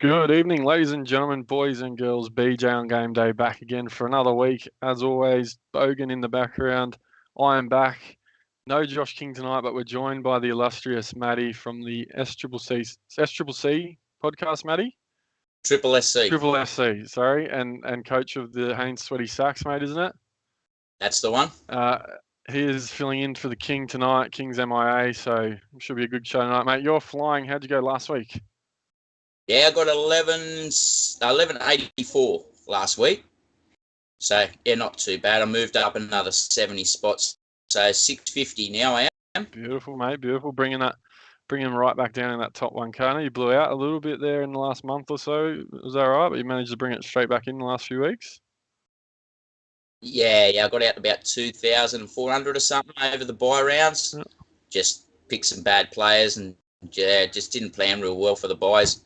Good evening, ladies and gentlemen, boys and girls. BJ on Game Day back again for another week. As always, Bogan in the background. I am back. No Josh King tonight, but we're joined by the illustrious Maddie from the SCCC podcast, Maddie? Triple SC. Triple SC, sorry, and coach of the Haynes Sweaty Sacks, mate, isn't it? That's the one. He is filling in for the King tonight. King's MIA, so it should be a good show tonight, mate. You're flying. How'd you go last week? Yeah, I got 1184 last week. So, yeah, not too bad. I moved up another 70 spots. So, 650 now I am. Beautiful, mate. Beautiful. Bringing them right back down in that top 1K. You blew out a little bit there in the last month or so. Was that all right? But you managed to bring it straight back in the last few weeks? Yeah, I got out about 2,400 or something over the bye rounds. Yeah. Just picked some bad players and just didn't plan real well for the buys.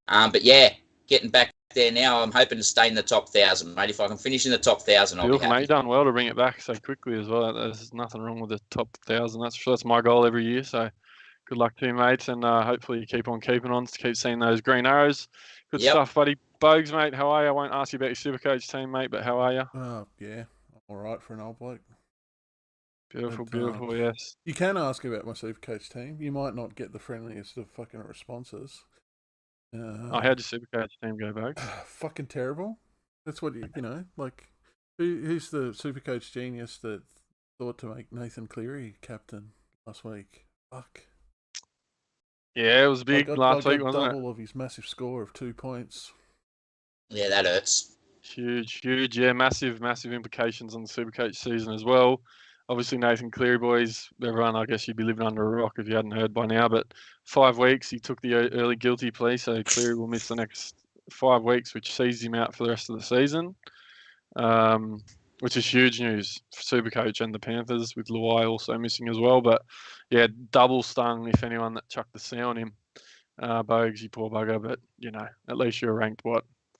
But yeah, getting back there now. I'm hoping to stay in the top 1,000, mate. If I can finish in the top 1,000, I'll be happy. Mate, you've done well to bring it back so quickly as well. There's nothing wrong with the top 1,000. That's my goal every year. So good luck to you, mates, and hopefully you keep on keeping on to keep seeing those green arrows. Good stuff, buddy. Bogues, mate, how are you? I won't ask you about your Supercoach team, mate, but how are you? Oh, yeah. All right for an old bloke. Beautiful, yes. You can ask about my Supercoach team. You might not get the friendliest of fucking responses. How'd your Supercoach team go, Bogues? Fucking terrible. That's what, like, who's the Supercoach genius that thought to make Nathan Cleary captain last week? Fuck. Yeah, it was big last week, wasn't it? Double of his massive score of 2 points. Yeah, that hurts. Huge. Yeah, massive implications on the Supercoach season as well. Obviously, Nathan Cleary, boys, everyone, I guess you'd be living under a rock if you hadn't heard by now, but 5 weeks, he took the early guilty plea, so Cleary will miss the next 5 weeks, which sees him out for the rest of the season, which is huge news for Supercoach and the Panthers, with Luai also missing as well. But, yeah, double stung if anyone that chucked the C on him. Bogues, you poor bugger, but, at least you're ranked,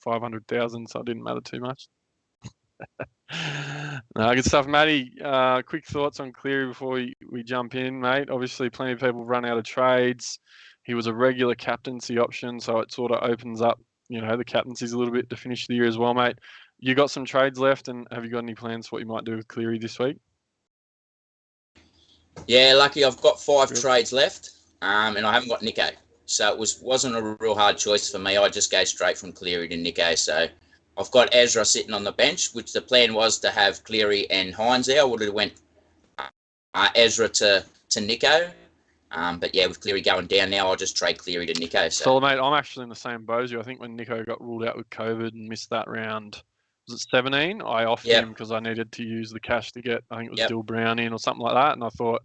500,000, so it didn't matter too much. No, good stuff, Matty. Quick thoughts on Cleary before we jump in, mate. Obviously, plenty of people run out of trades. He was a regular captaincy option, so it sort of opens up, the captaincies a little bit to finish the year as well, mate. You got some trades left, and have you got any plans for what you might do with Cleary this week? Yeah, lucky I've got 5 trades left, and I haven't got Nico. So it wasn't a real hard choice for me. I just go straight from Cleary to Nico, so... I've got Ezra sitting on the bench, which the plan was to have Cleary and Hines there. I would have went Ezra to Nico. But yeah, with Cleary going down now, I'll just trade Cleary to Nico. So mate, I'm actually in the same boat as you. I think when Nico got ruled out with COVID and missed that round, was it 17? I offered him because I needed to use the cash to get, I think it was Dill Brown in or something like that. And I thought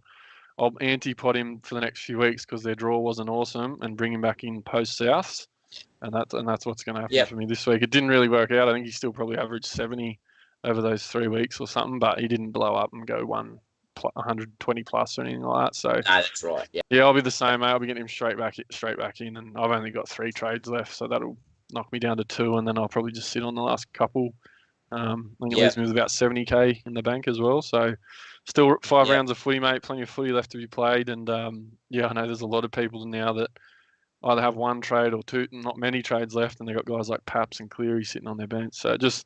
I'll anti-pot him for the next few weeks because their draw wasn't awesome and bring him back in post-Souths. And that's what's going to happen for me this week. It didn't really work out. I think he still probably averaged 70 over those 3 weeks or something, but he didn't blow up and go 120 plus or anything like that. So that's right. Yeah, I'll be the same, mate. I'll be getting him straight back in, and I've only got 3 trades left, so that'll knock me down to 2, and then I'll probably just sit on the last couple. I think it leaves me with about 70k in the bank as well. So still 5 rounds of footy, mate. Plenty of footy left to be played, and I know there's a lot of people now that either have 1 trade or 2, not many trades left, and they've got guys like Paps and Cleary sitting on their bench. So it just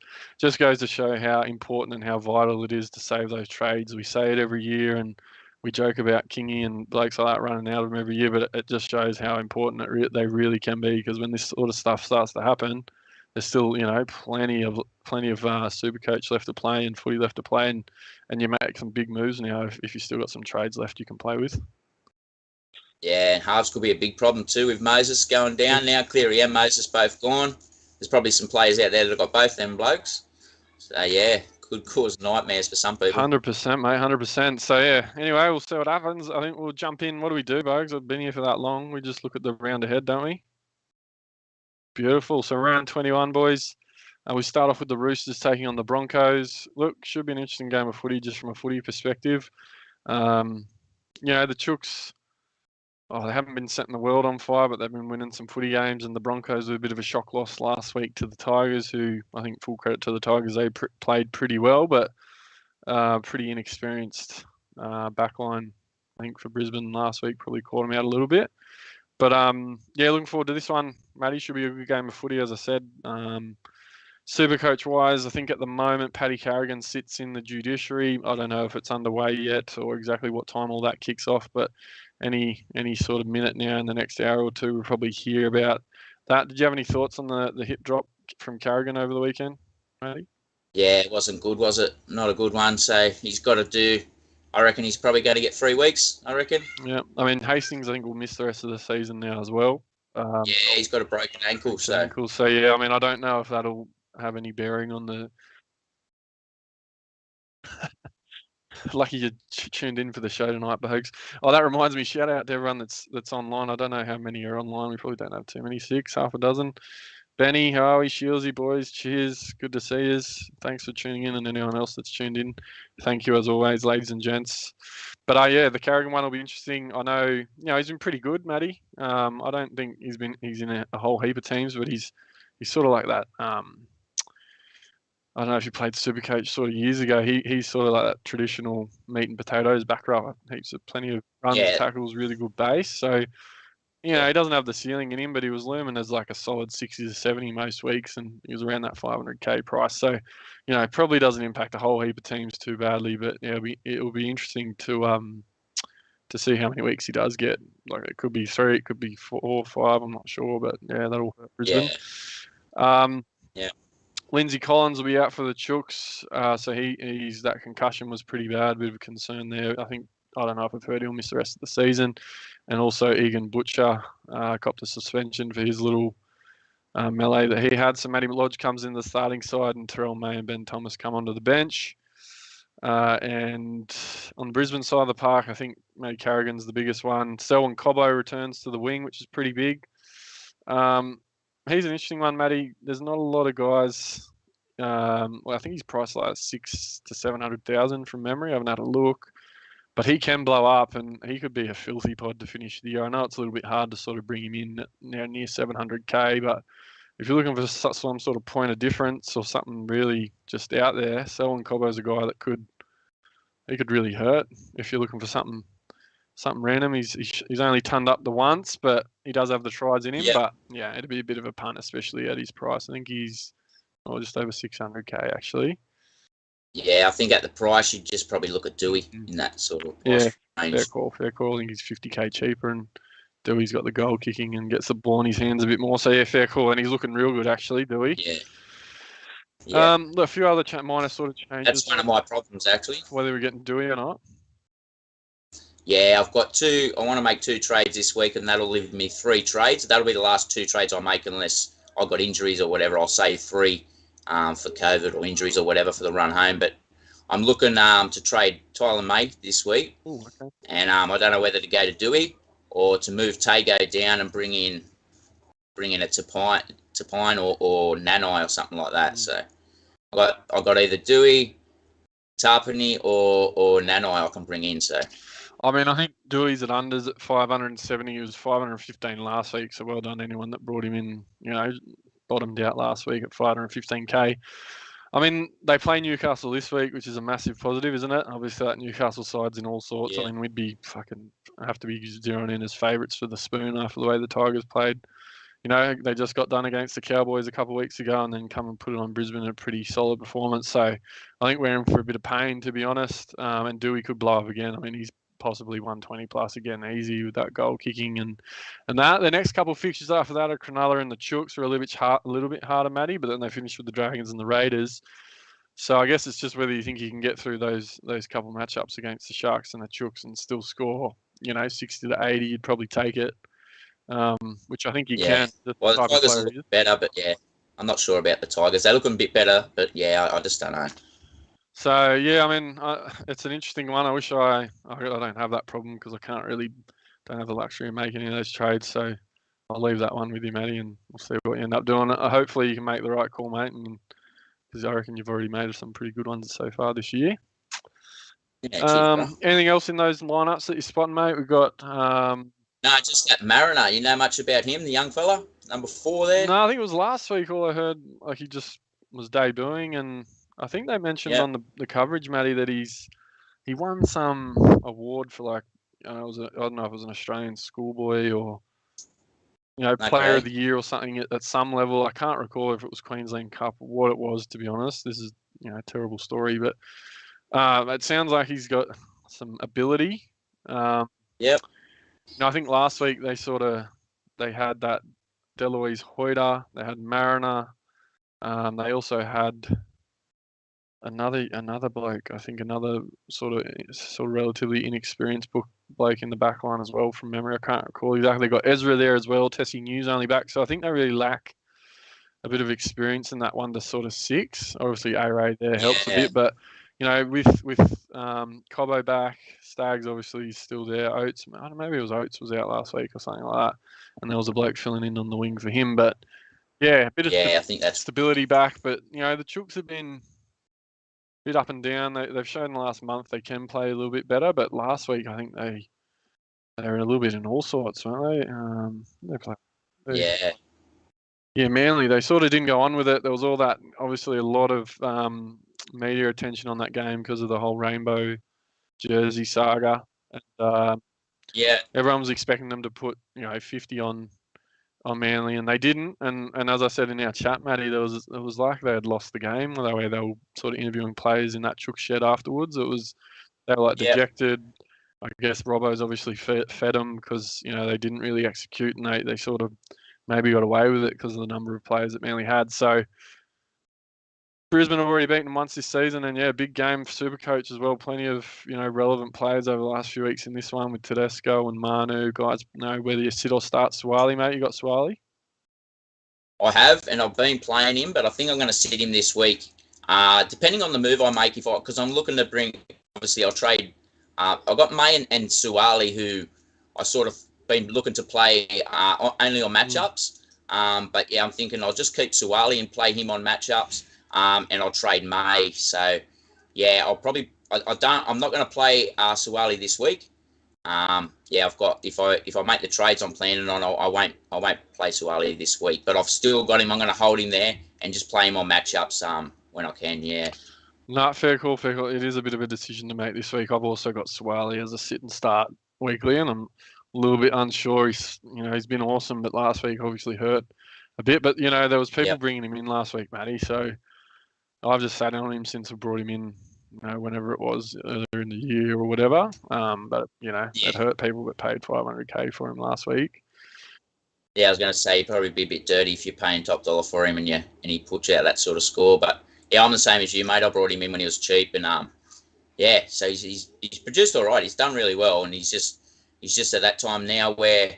goes to show how important and how vital it is to save those trades. We say it every year, and we joke about Kingy and blokes like that running out of them every year, but it just shows how important they really can be, because when this sort of stuff starts to happen, there's still, plenty of Supercoach left to play and footy left to play, and you make some big moves now if you still got some trades left you can play with. Yeah, and halves could be a big problem too with Moses going down now. Cleary and Moses both gone. There's probably some players out there that have got both them blokes. So, yeah, could cause nightmares for some people. 100%, mate, 100%. So, yeah, anyway, we'll see what happens. I think we'll jump in. What do we do, Bogues? I've been here for that long. We just look at the round ahead, don't we? Beautiful. So, round 21, boys. We start off with the Roosters taking on the Broncos. Look, should be an interesting game of footy just from a footy perspective. The Chooks... they haven't been setting the world on fire, but they've been winning some footy games, and the Broncos were a bit of a shock loss last week to the Tigers, who, I think, full credit to the Tigers, they played pretty well, but pretty inexperienced backline, I think, for Brisbane last week probably caught them out a little bit. But yeah, looking forward to this one. Matty, should be a good game of footy, as I said. Supercoach wise, I think at the moment Paddy Carrigan sits in the judiciary. I don't know if it's underway yet or exactly what time all that kicks off, but any sort of minute now in the next hour or two, we'll probably hear about that. Did you have any thoughts on the hip drop from Carrigan over the weekend, Matty? Yeah, it wasn't good, was it? Not a good one. So he's got to do. I reckon he's probably going to get 3 weeks. I reckon. Yeah, I mean Hastings, I think will miss the rest of the season now as well. Yeah, he's got a broken ankle. So yeah, I mean I don't know if that'll have any bearing on the. Lucky you tuned in for the show tonight, Bogues. Oh, that reminds me, shout out to everyone that's online. I don't know how many are online. We probably don't have too many. 6, half a dozen. Benny, how are we? Shieldsy boys, cheers. Good to see you. Thanks for tuning in, and anyone else that's tuned in. Thank you as always, ladies and gents. But yeah, the Carrigan one will be interesting. I know, he's been pretty good, Matty. I don't think he's in a whole heap of teams, but he's sort of like that. I don't know if you played Supercoach sort of years ago. He's sort of like that traditional meat and potatoes back rower. Plenty of runs, tackles, really good base. So, he doesn't have the ceiling in him, but he was looming as like a solid 60 to 70 most weeks, and he was around that 500k price. So, probably doesn't impact a whole heap of teams too badly. But yeah, it'll be interesting to see how many weeks he does get. Like it could be 3, it could be 4 or 5. I'm not sure, but yeah, that'll hurt Brisbane. Yeah. Lindsay Collins will be out for the Chooks, so he's that concussion was pretty bad, bit of a concern there. I don't know if I've heard he'll miss the rest of the season, and also Egan Butcher copped a suspension for his little melee that he had. So Matty Lodge comes in the starting side, and Terrell May and Ben Thomas come onto the bench. And on the Brisbane side of the park, I think Matty Carrigan's the biggest one. Selwyn Cobbo returns to the wing, which is pretty big. He's an interesting one, Matty. There's not a lot of guys. I think he's priced like 600,000 to 700,000 from memory. I haven't had a look, but he can blow up, and he could be a filthy pod to finish the year. I know it's a little bit hard to sort of bring him in near 700k, but if you're looking for some sort of point of difference or something really just out there, Selwyn Cobbo's a guy that could really hurt. If you're looking for something random, he's only turned up the once, but he does have the tries in him. Yeah. But yeah, it'd be a bit of a punt, especially at his price. I think he's just over 600k actually. Yeah, I think at the price you'd just probably look at Dewey in that sort of price range. Fair call. I think he's 50k cheaper, and Dewey's got the goal kicking and gets the ball in his hands a bit more. So yeah, fair call, and he's looking real good actually, Dewey. Yeah. A few other minor sort of changes. That's one of my problems actually. Whether we're getting Dewey or not. Yeah, I've got 2. I want to make 2 trades this week, and that'll leave me 3 trades. That'll be the last 2 trades I make unless I've got injuries or whatever. I'll save 3 for COVID or injuries or whatever for the run home. But I'm looking to trade Tyler May this week. Ooh, okay. And I don't know whether to go to Dewey or to move Tago down and bring in it to Pine or Nanai or something like that. So I got either Dewey, Tarpany or Nanai I can bring in. So. I mean, I think Dewey's at unders at 570. He was 515 last week, so well done anyone that brought him in. Bottomed out last week at 515k. I mean, they play Newcastle this week, which is a massive positive, isn't it? Obviously, that Newcastle side's in all sorts. Yeah. I mean, we'd be have to be zeroing in as favourites for the spoon after the way the Tigers played. They just got done against the Cowboys a couple of weeks ago and then come and put it on Brisbane in a pretty solid performance. So I think we're in for a bit of pain, to be honest. And Dewey could blow up again. I mean, he's possibly 120 plus again, easy with that goal kicking and that. The next couple of fixtures after that are Cronulla and the Chooks are a little bit harder, Matty, but then they finish with the Dragons and the Raiders. So I guess it's just whether you think you can get through those couple matchups against the Sharks and the Chooks and still score, 60 to 80. You'd probably take it, which I think you can. Well, the Tigers are looking better, but yeah, I'm not sure about the Tigers. They're looking a bit better, but yeah, I just don't know. So yeah, I mean, it's an interesting one. I wish I don't have that problem because I don't have the luxury of making any of those trades. So I'll leave that one with you, Matty, and we'll see what you end up doing. Hopefully you can make the right call, mate, and because I reckon you've already made some pretty good ones so far this year. Yeah, anything else in those lineups that you're spotting, mate? We've got no, just that Mariner. You know much about him, the young fella, number 4 there? No, I think it was last week. All I heard, like he just was debuting, and I think they mentioned on the coverage, Matty, that he won some award for I don't know if it was an Australian schoolboy or player of the year or something at some level. I can't recall if it was Queensland Cup or what it was, to be honest. This is a terrible story, but it sounds like he's got some ability. Yep. I think last week they had that Deloise Hoyter, they had Mariner, they also had another bloke. I think another sort of relatively inexperienced bloke in the back line as well from memory. I can't recall exactly. They got Ezra there as well. Tessie News only back, so I think they really lack a bit of experience in that 1 to sort of 6. Obviously, A-Ray there helps a bit, but with Cobbo back, Staggs obviously still there. Oates, I don't know, maybe it was Oates was out last week or something like that, and there was a bloke filling in on the wing for him. But a bit of I think that's stability back. But the Chooks have been bit up and down. They've shown the last month they can play a little bit better, but last week I think they were a little bit in all sorts, weren't they? Manly, they sort of didn't go on with it. There was all that, obviously a lot of media attention on that game because of the whole rainbow jersey saga. And, everyone was expecting them to put 50 on Manly, and they didn't. And as I said in our chat, Matty, it was like they had lost the game. The way they were sort of interviewing players in that Chook shed afterwards, they were like dejected. I guess Robbo's obviously fed them because they didn't really execute, and they sort of maybe got away with it because of the number of players that Manly had. So Brisbane have already beaten them once this season, and big game for Supercoach as well. Plenty of relevant players over the last few weeks in this one with Tedesco and Manu. Guys, whether you sit or start Swali, mate. You got Swali? I have, and I've been playing him, but I think I'm going to sit him this week. Depending on the move I make, because I'm looking to bring. Obviously, I'll trade. I've got May and Suwali, who I sort of been looking to play only on matchups. But I'm thinking I'll just keep Suwali and play him on matchups. And I'll trade May. So, I'll probably. I'm not going to play Suwali this week. I've got if I make the trades I'm planning on, I won't play Suwali this week. But I've still got him. I'm going to hold him there and just play him on matchups when I can. Yeah. No, fair call. It is a bit of a decision to make this week. I've also got Suwali as a sit and start weekly, and I'm a little bit unsure. He's been awesome, but last week obviously hurt a bit. But there was people bringing him in last week, Matty. So I've just sat on him since I brought him in, whenever it was earlier in the year or whatever. But it hurt people that paid $500K for him last week. Yeah, I was going to say, you'd probably be a bit dirty if you're paying top dollar for him and he puts out that sort of score. But I'm the same as you, mate. I brought him in when he was cheap, and so he's produced all right. He's done really well, and he's just at that time now where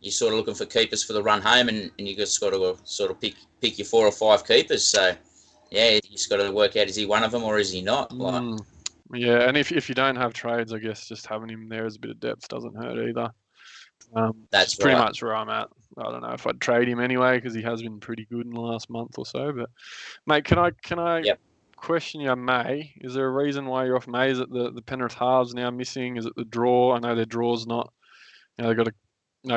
you're sort of looking for keepers for the run home, and you just got to sort of pick your 4 or 5 keepers. So you just got to work out, is he one of them or is he not? Yeah, and if you don't have trades, I guess just having him there as a bit of depth doesn't hurt either. That's pretty much where I'm at. I don't know if I'd trade him anyway because he has been pretty good in the last month or so. But mate, can I question you, May? Is there a reason why you're off May? Is it the Penrith halves now missing? Is it the draw? I know their draw's not. They've got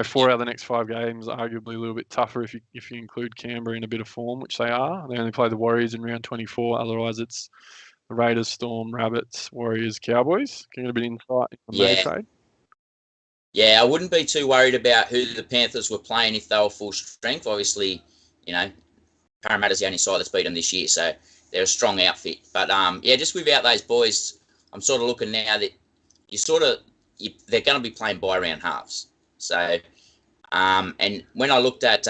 4 out of the next 5 games, arguably a little bit tougher if you include Canberra in a bit of form, which they are. They only play the Warriors in round 24. Otherwise, it's the Raiders, Storm, Rabbits, Warriors, Cowboys. Can you get a bit of insight into the May trade? Yeah, I wouldn't be too worried about who the Panthers were playing if they were full strength. Obviously, Parramatta's the only side that's beat them this year, so they're a strong outfit. But just without those boys, I'm sort of looking now that they're going to be playing by-round halves. So, and when I looked at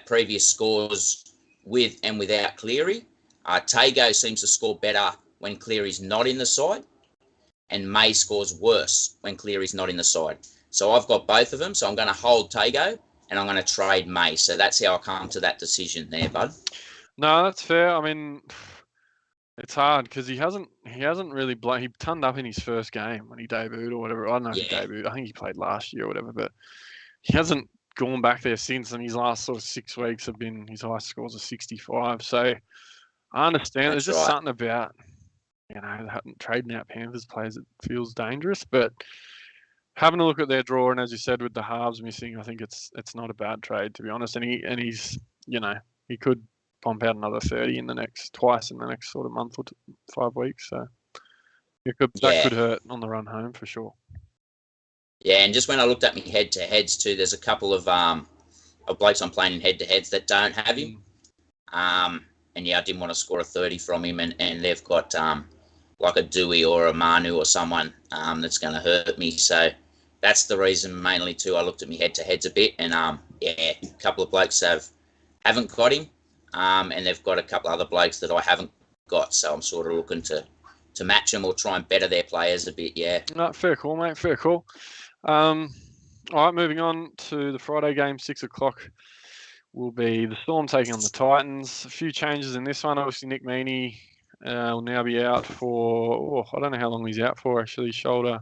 previous scores with and without Cleary, Tago seems to score better when Cleary's not in the side, and May scores worse when Cleary's not in the side. So I've got both of them, so I'm going to hold Tago and I'm going to trade May. So that's how I come to that decision there, bud. No, that's fair. I mean, it's hard because he hasn't really he turned up in his first game when he debuted or whatever. I don't know if he debuted. I think he played last year or whatever, but he hasn't gone back there since. And his last sort of 6 weeks have been his highest scores are 65. So I understand. There's just something about trading out Panthers players that feels dangerous, but having a look at their draw, and as you said, with the halves missing, I think it's not a bad trade, to be honest. And he's he could pump out another 30 twice in the next sort of month or 5 weeks. So that could hurt on the run home for sure. Yeah, and just when I looked at me head to heads too, there's a couple of of blokes I'm playing in head-to-heads that don't have him. And yeah, I didn't want to score a 30 from him, and they've got like a Dewey or a Manu or someone that's going to hurt me. So that's the reason mainly too. I looked at me head-to-heads a bit, and a couple of blokes haven't got him, and they've got a couple other blokes that I haven't got. So I'm sort of looking to match them or try and better their players a bit. Yeah. No, fair call, mate. Fair call. All right, moving on to the Friday game, 6 o'clock. Will be the Storm taking on the Titans. A few changes in this one. Obviously, Nick Meaney will now be out for, I don't know how long he's out for, actually, shoulder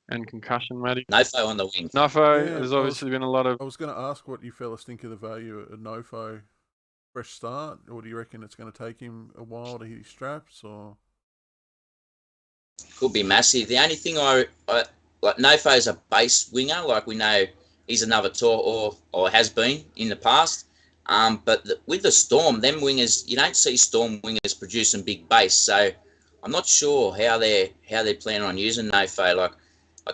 and concussion, Matty. Nofo on the wing. Nofo, there's obviously been a lot of... I was going to ask what you fellas think of the value of Nofo. Fresh start, or do you reckon it's going to take him a while to hit his straps, or...? Could be massive. The only thing I like, Nofo's a base winger. Like, we know he's another tour or has been in the past. But with the Storm, them wingers, you don't see Storm wingers producing big base. So I'm not sure how they're planning on using Nofo. Like,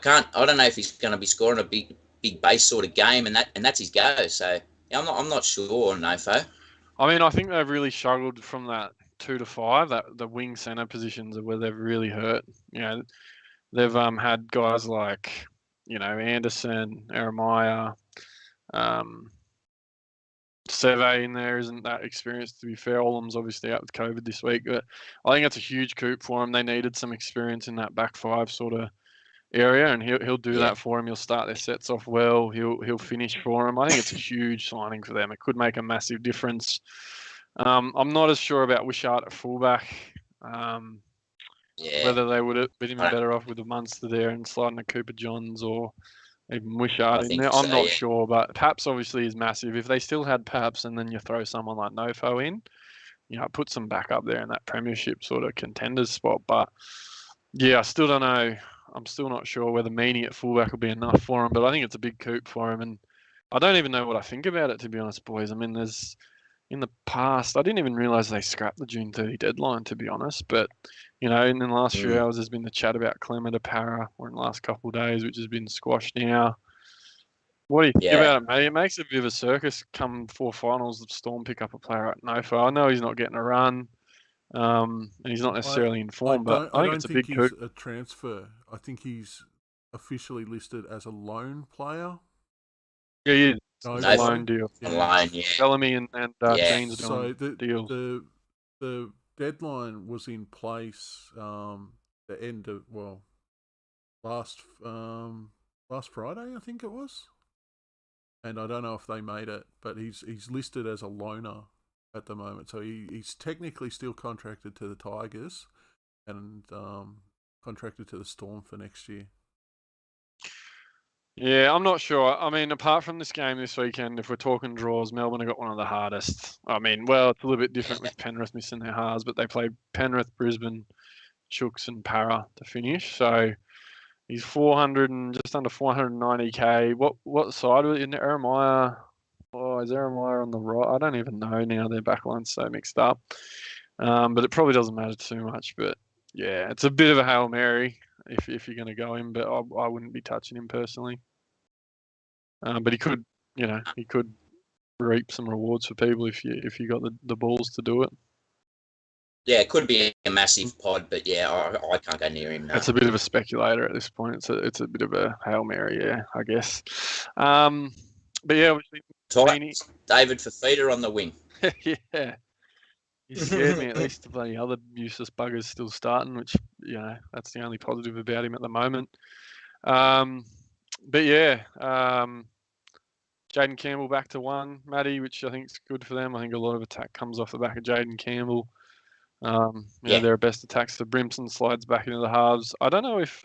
I don't know if he's going to be scoring a big base sort of game, and that's his go. So yeah, I'm not sure on Nofo. I mean, I think they've really struggled from that 2 to 5. That the wing centre positions are where they've really hurt. You know, they've had guys like, you know, Anderson, Eremaya, Seve in there isn't that experienced, to be fair. Olam's obviously out with COVID this week, but I think that's a huge coup for them. They needed some experience in that back five sort of area, and he'll do that for them. He'll start their sets off well. He'll finish for them. I think it's a huge signing for them. It could make a massive difference. I'm not as sure about Wishart at fullback. Whether they would have been even better off with the Munster there and sliding a Cooper Johns or even Wishart in there. I'm not sure, but Paps obviously is massive. If they still had Paps and then you throw someone like Nofo in, you know, it puts them back up there in that premiership sort of contenders spot. But yeah, I still don't know. I'm still not sure whether Meaney at fullback will be enough for him, but I think it's a big coup for him. And I don't even know what I think about it, to be honest, boys. I mean, in the past, I didn't even realise they scrapped the June 30 deadline, to be honest. But, you know, in the last few hours, there's been the chat about Clement to Para, or in the last couple of days, which has been squashed now. What do you think about it, mate? It makes a bit of a circus come 4 finals of Storm pick up a player like Nofo. I know he's not getting a run, and he's not necessarily in form, but I think it's a big coup. I don't think he's a transfer. I think he's officially listed as a loan player. Yeah, he is. No, it's a loan deal. Bellamy and James doing deals. The deadline was in place the end of last Friday, I think it was, and I don't know if they made it, but he's listed as a loaner at the moment, so he's technically still contracted to the Tigers and contracted to the Storm for next year. Yeah, I'm not sure. I mean, apart from this game this weekend, if we're talking draws, Melbourne have got one of the hardest. I mean, well, it's a little bit different with Penrith missing their halves, but they play Penrith, Brisbane, Chooks and Para to finish. So he's 400 and just under 490k. What side was it in Eremaya? Oh, is Eremaya on the right? I don't even know now. Their backline's so mixed up. But it probably doesn't matter too much. But yeah, it's a bit of a Hail Mary if you're going to go him, but I wouldn't be touching him personally. But he could reap some rewards for people if you got the balls to do it. Yeah, it could be a massive pod, but yeah, I can't go near him now. It's a bit of a speculator at this point. It's a bit of a Hail Mary, yeah, I guess. But yeah, obviously, David Fafita on the wing. Yeah. He scared me. At least the bloody other useless buggers still starting, which, you know, that's the only positive about him at the moment. But yeah, Jaden Campbell back to 1, Matty, which I think is good for them. I think a lot of attack comes off the back of Jaden Campbell. Their best attacks. The Brimson slides back into the halves. I don't know if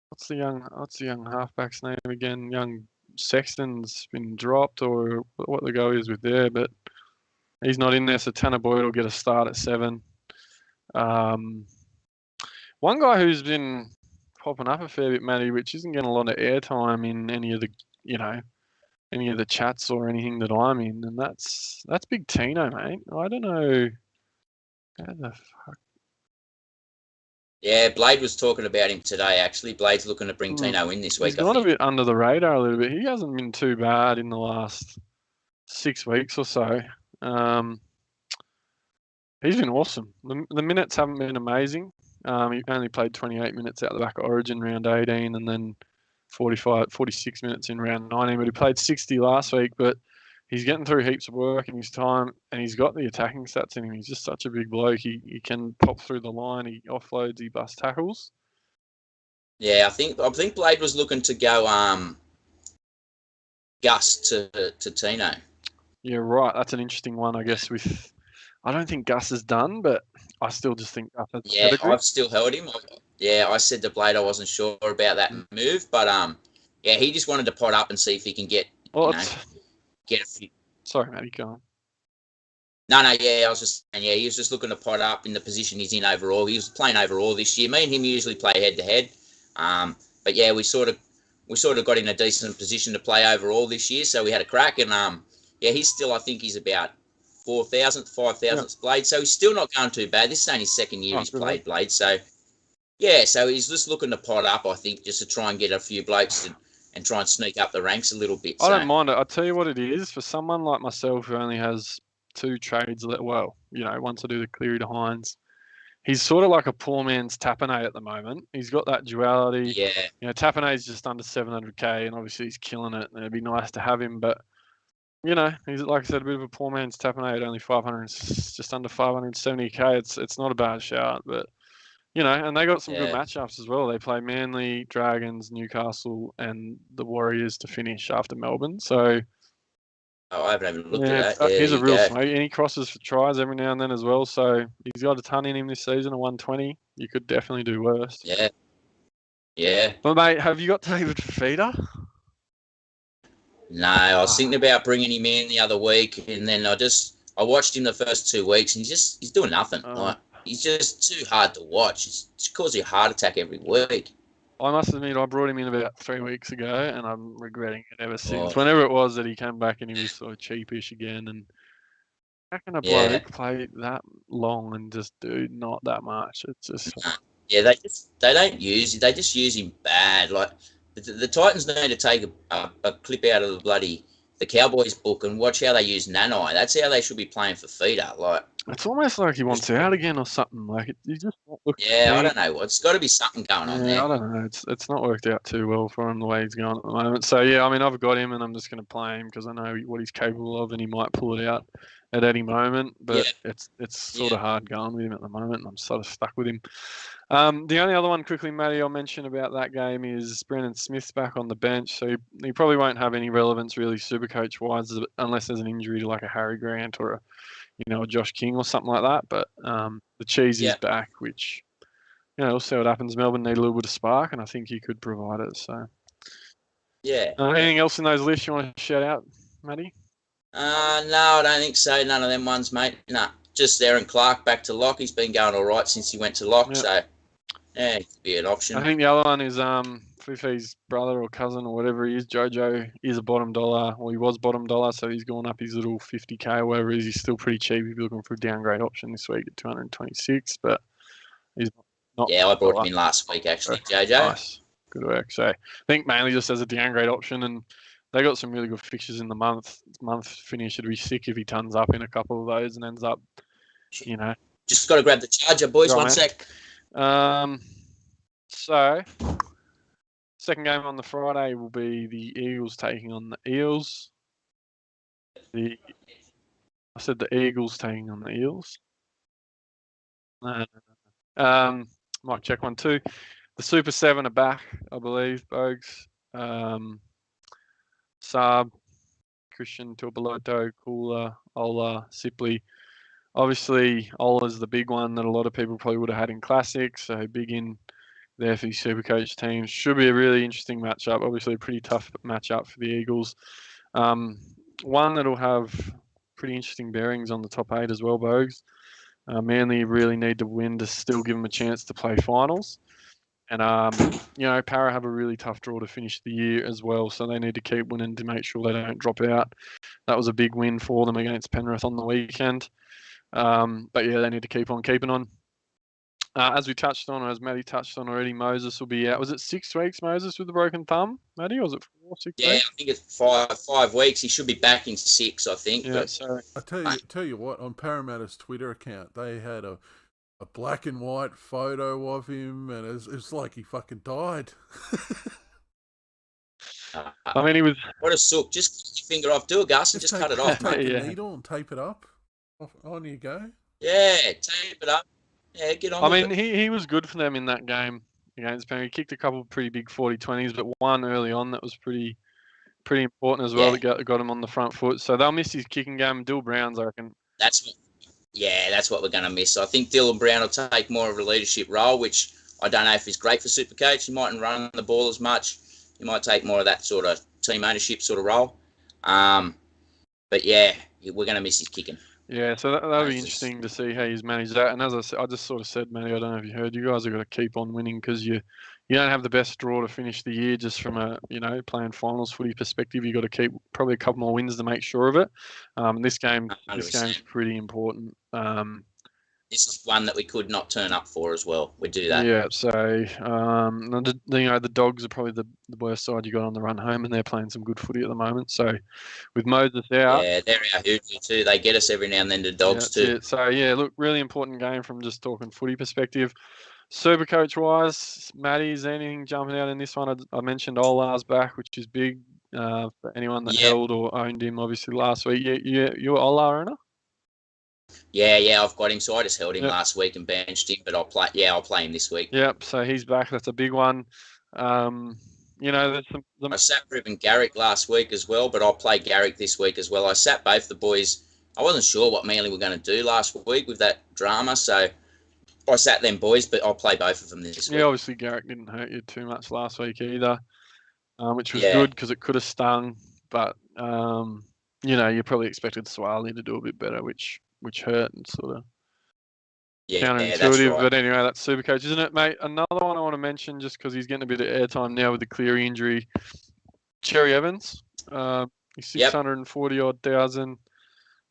what's the young halfback's name again? Young Sexton's been dropped, or what the go is with there, but he's not in there, so Tanner Boyd will get a start at 7. One guy who's been popping up a fair bit, Matty, which isn't getting a lot of airtime in any of the chats or anything that I'm in, and that's Big Tino, mate. I don't know how the fuck. Yeah, Blade was talking about him today, actually. Blade's looking to bring Tino in this week, He's gone a bit under the radar a little bit. He hasn't been too bad in the last 6 weeks or so. He's been awesome. The minutes haven't been amazing. He only played 28 minutes out the back of Origin round 18 and then 46 minutes in round 19. But he played 60 last week. But he's getting through heaps of work in his time, and he's got the attacking stats in him. He's just such a big bloke. He can pop through the line. He offloads. He busts tackles. Yeah, I think Blade was looking to go Gus to Tino. Yeah, right. That's an interesting one, I guess. I don't think Gus is done, but I still just think Gus has pedigree. I've still held him. I said to Blade I wasn't sure about that move, but he just wanted to pot up and see if he can get get a few. Sorry, Matty, go on. No, I was just saying, he was just looking to pot up in the position he's in overall. He was playing overall this year. Me and him usually play head to head, but we sort of got in a decent position to play overall this year, so we had a crack, and he's still, I think he's about 5,000th Blade, so he's still not going too bad. This is only his second year he's played Blade, so so he's just looking to pot up, I think, just to try and get a few blokes and try and sneak up the ranks a little bit. I don't mind it. I'll tell you what it is, for someone like myself who only has 2 trades, once I do the Cleary to Hines, he's sort of like a poor man's Tapane at the moment. He's got that duality. Yeah. Tapane's just under 700k, and obviously he's killing it, and it'd be nice to have him, but he's, like I said, a bit of a poor man's Tapane at only 500, just under 570k. It's not a bad shout, but and they got some good matchups as well. They play Manly, Dragons, Newcastle, and the Warriors to finish after Melbourne. So I haven't even looked at that. He's a real smoke. And he crosses for tries every now and then as well. So he's got a ton in him this season, a 120. You could definitely do worse. Yeah. But mate, have you got David Fifita? No, I was thinking about bringing him in the other week, and then I watched him the first 2 weeks, and he's doing nothing. He's just too hard to watch. It's causing a heart attack every week. I must admit, I brought him in about 3 weeks ago, and I'm regretting it ever since. Whenever it was that he came back and he was sort of cheapish again, and how can a bloke play that long and just do not that much? It's just they don't use him. They just use him bad. Like the Titans need to take a clip out of the Cowboys book and watch how they use Nanai. That's how they should be playing for Fifita. Like, it's almost like he wants out again or something. Like he just not looking. I don't know. It's got to be something going on there. I don't know. It's not worked out too well for him the way he's going at the moment. So I've got him, and I'm just going to play him because I know what he's capable of, and he might pull it out at any moment. But it's sort of hard going with him at the moment, and I'm sort of stuck with him. The only other one quickly, Matty, I'll mention about that game is Brendan Smith's back on the bench, so he probably won't have any relevance really Supercoach wise unless there's an injury to like a Harry Grant or a Josh King or something like that. But the cheese is back, which we'll see what happens. Melbourne need a little bit of spark, and I think he could provide it. So anything else in those lists you want to shout out, Matty? No, I don't think so. None of them ones, mate. No, just Aaron Clark back to lock. He's been going all right since he went to lock. So it could be an option. I think the other one is Fifi's brother or cousin or whatever he is. Jojo is a bottom dollar. Well, he was bottom dollar, so he's gone up his little 50k or whatever it is. He's still pretty cheap. He'd be looking for a downgrade option this week at 226, but he's not. Yeah, I brought him in last week actually, Jojo. Nice. Good work. So I think mainly just as a downgrade option, and they got some really good fixtures in the month finish. It'd be sick if he turns up in a couple of those and ends up, Just got to grab the charger, boys. Right, 1 sec. So, second game on the Friday will be the Eagles taking on the Eels. I said the Eagles taking on the Eels. Might check 1, 2. The Super 7 are back, I believe, Bogues. Saab, Christian, Turboloto, Cooler, Ola, Sipley. Obviously, Ola's the big one that a lot of people probably would have had in Classic, so big in there for the Supercoach teams. Should be a really interesting matchup. Obviously, a pretty tough matchup for the Eagles. One that'll have pretty interesting bearings on the top 8 as well, Bogues. Manly really need to win to still give them a chance to play finals. And, Para have a really tough draw to finish the year as well, so they need to keep winning to make sure they don't drop out. That was a big win for them against Penrith on the weekend. But they need to keep on keeping on. as we touched on, or as Matty touched on already, Moses will be out. Was it 6 weeks, Moses, with the broken thumb, Matty, or was it 4, 6 Yeah, weeks? I think it's 5 weeks. He should be back in 6, I think. Yeah, but so I tell you what, on Parramatta's Twitter account, they had a black and white photo of him, and it's like he fucking died. I mean, he was. What a sook. Just cut your finger off. Do a Gus and just cut it off, mate. Take Yeah. a needle and tape it up. On you go. Yeah, tape it up. Yeah, get on I with mean, it. he was good for them in that game against Penrith. He kicked a couple of pretty big 40-20s, but one early on that was pretty important as well. Yeah. That got him on the front foot. So they'll miss his kicking game. Dill Brown's, I reckon. That's what we're going to miss. I think Dylan Brown will take more of a leadership role, which I don't know if he's great for Supercoach. He mightn't run the ball as much. He might take more of that sort of team ownership sort of role. But yeah, we're going to miss his kicking. Yeah, so that'll be interesting to see how he's managed that. And as I said, I just sort of said, Matty, I don't know if you heard, you guys have got to keep on winning because you don't have the best draw to finish the year just from a playing finals footy perspective. You've got to keep probably a couple more wins to make sure of it. This game's 100%. pretty important. This is one that we could not turn up for as well. We do that. Yeah, so the Dogs are probably the worst side you got on the run home, and they're playing some good footy at the moment. So with Moses out, Yeah, they're our hoochie too. They get us every now and then. The Dogs too. So yeah, look, really important game from just talking footy perspective. Supercoach wise, Matty, is there anything jumping out in this one? I mentioned Ola's back, which is big for anyone that held or owned him. Obviously last week, you're Ola owner. Yeah, I've got him. So I just held him last week and benched him, but I'll play him this week. Yep, so he's back. That's a big one. There's some. I sat Ruben Garrick last week as well, but I'll play Garrick this week as well. I sat both the boys. I wasn't sure what Manly were going to do last week with that drama, so I sat them boys, but I'll play both of them this week. Yeah, obviously Garrick didn't hurt you too much last week either, which was good because it could have stung. But you probably expected Swaley to do a bit better, which hurt and sort of counterintuitive. That's right. But anyway, that's Supercoach, isn't it, mate? Another one I want to mention just because he's getting a bit of airtime now with the Cleary injury. Cherry Evans, he's 640 odd thousand.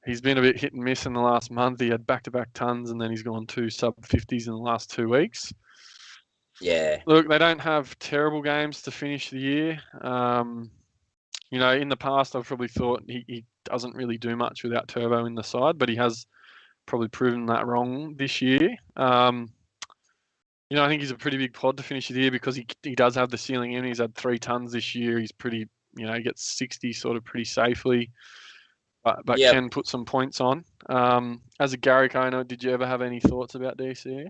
He's been a bit hit and miss in the last month. He had back-to-back tons, and then he's gone 2 sub-50s in the last 2 weeks. Yeah. Look, they don't have terrible games to finish the year. In the past, I've probably thought he doesn't really do much without Turbo in the side, but he has probably proven that wrong this year. I think he's a pretty big pod to finish the year because he does have the ceiling in. He's had 3 tons this year. He's pretty, he gets 60 sort of pretty safely. But can put some points on. As a Garrick owner, did you ever have any thoughts about DC?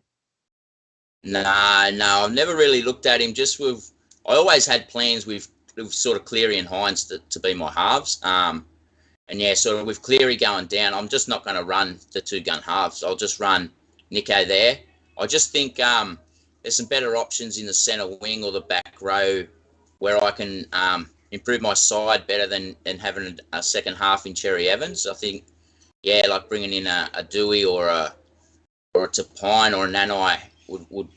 No, I've never really looked at him. I always had plans with sort of Cleary and Hines to be my halves. Sort of with Cleary going down, I'm just not going to run the 2-gun halves. I'll just run Nico there. I just think there's some better options in the centre wing or the back row where I can improve my side better than having a second half in Cherry Evans. I think, like bringing in a Dewey or a Tapine or a Nanai would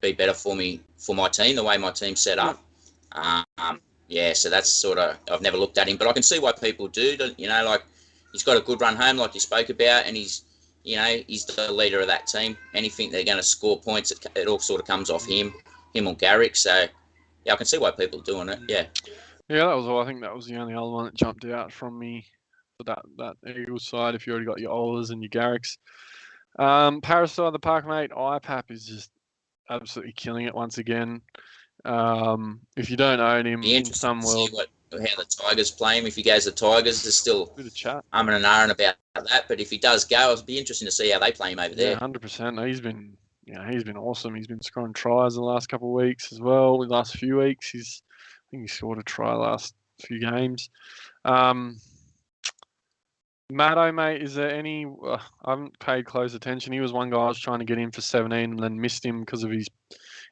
be better for me, for my team, the way my team's set up. So that's sort of, I've never looked at him, but I can see why people do. Like he's got a good run home, like you spoke about, and he's the leader of that team. Anything they're going to score points, it all sort of comes off him or Garrick. So, I can see why people are doing it. Yeah. Yeah, that was all. I think that was the only other one that jumped out from me for that Eagles side. If you already got your Olas and your Garricks, Parasite, the park mate, IPAP is just absolutely killing it once again. If you don't own him in some world, how the Tigers play him. If he goes to Tigers, there's still a bit of chat. I'm an iron about that. But if he does go, it'll be interesting to see how they play him over there. 100%. He's been awesome. He's been scoring tries the last couple of weeks as well. The last few weeks, I think he scored a try last few games. Matto, mate, is there any? I haven't paid close attention. He was one guy I was trying to get in for 17 and then missed him because of his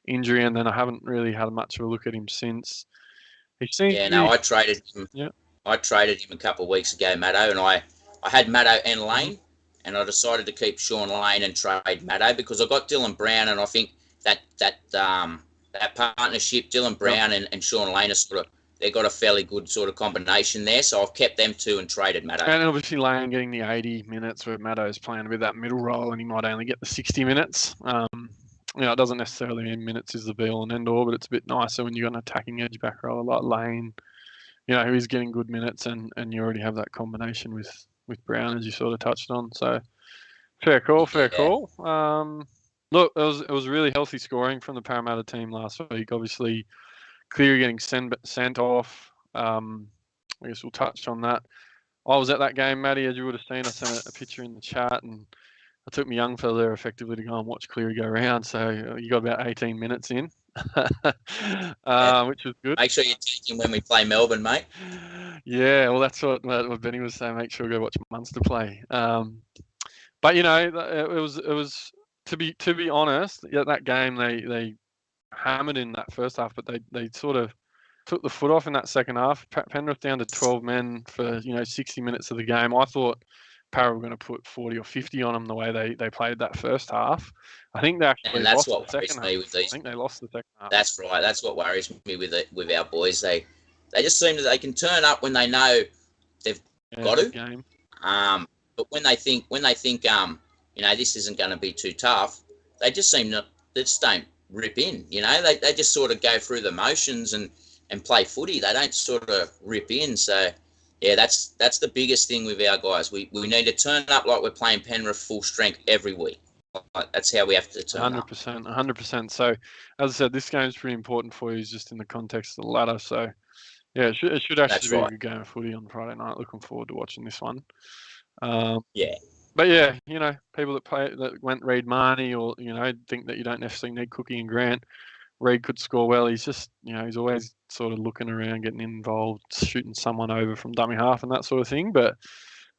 injury, and then I haven't really had much of a look at him since. I traded him. Yeah. I traded him a couple of weeks ago, Matto, and I had Matto and Lane, and I decided to keep Sean Lane and trade Matto because I got Dylan Brown, and I think that partnership, Dylan Brown and Sean Lane, are sort of they've got a fairly good sort of combination there. So I've kept them 2 and traded Maddo. And obviously Lane getting the 80 minutes where Maddo's playing with that middle role and he might only get the 60 minutes. It doesn't necessarily mean minutes is the be-all and end-all, but it's a bit nicer when you've got an attacking edge back rower like Lane, who is getting good minutes and you already have that combination with Brown, as you sort of touched on. So fair call. Look, it was really healthy scoring from the Parramatta team last week. Obviously, Cleary getting sent off. I guess we'll touch on that. I was at that game, Matty, as you would have seen. I sent a picture in the chat, and I took my young fella there effectively to go and watch Cleary go around. So you got about 18 minutes in, which was good. Make sure you take him when we play Melbourne, mate. Yeah, well, that's what Benny was saying. Make sure you go watch Munster play. But it was to be honest, that game they hammered in that first half, but they sort of took the foot off in that second half. Penrith down to 12 men for 60 minutes of the game. I thought Para were going to put 40 or 50 on them the way they played that first half. I think they actually lost the second half. I think they lost the second half. That's right. That's what worries me with our boys. They just seem that they can turn up when they know they've got to. Game. But when they think this isn't going to be too tough, they just seem they just don't rip in. They just sort of go through the motions and play footy. They don't sort of rip in. So yeah, that's the biggest thing with our guys. We need to turn up like we're playing Penrith full strength every week. That's how we have to turn 100%, 100%. So as I said, this game is pretty important for you, just in the context of the ladder. So yeah, it should actually be a good game of footy on Friday night. Looking forward to watching this one. Yeah. But yeah, people that went Reid Marnie or think that you don't necessarily need Cookie and Grant. Reid could score well. He's just he's always sort of looking around, getting involved, shooting someone over from dummy half and that sort of thing. But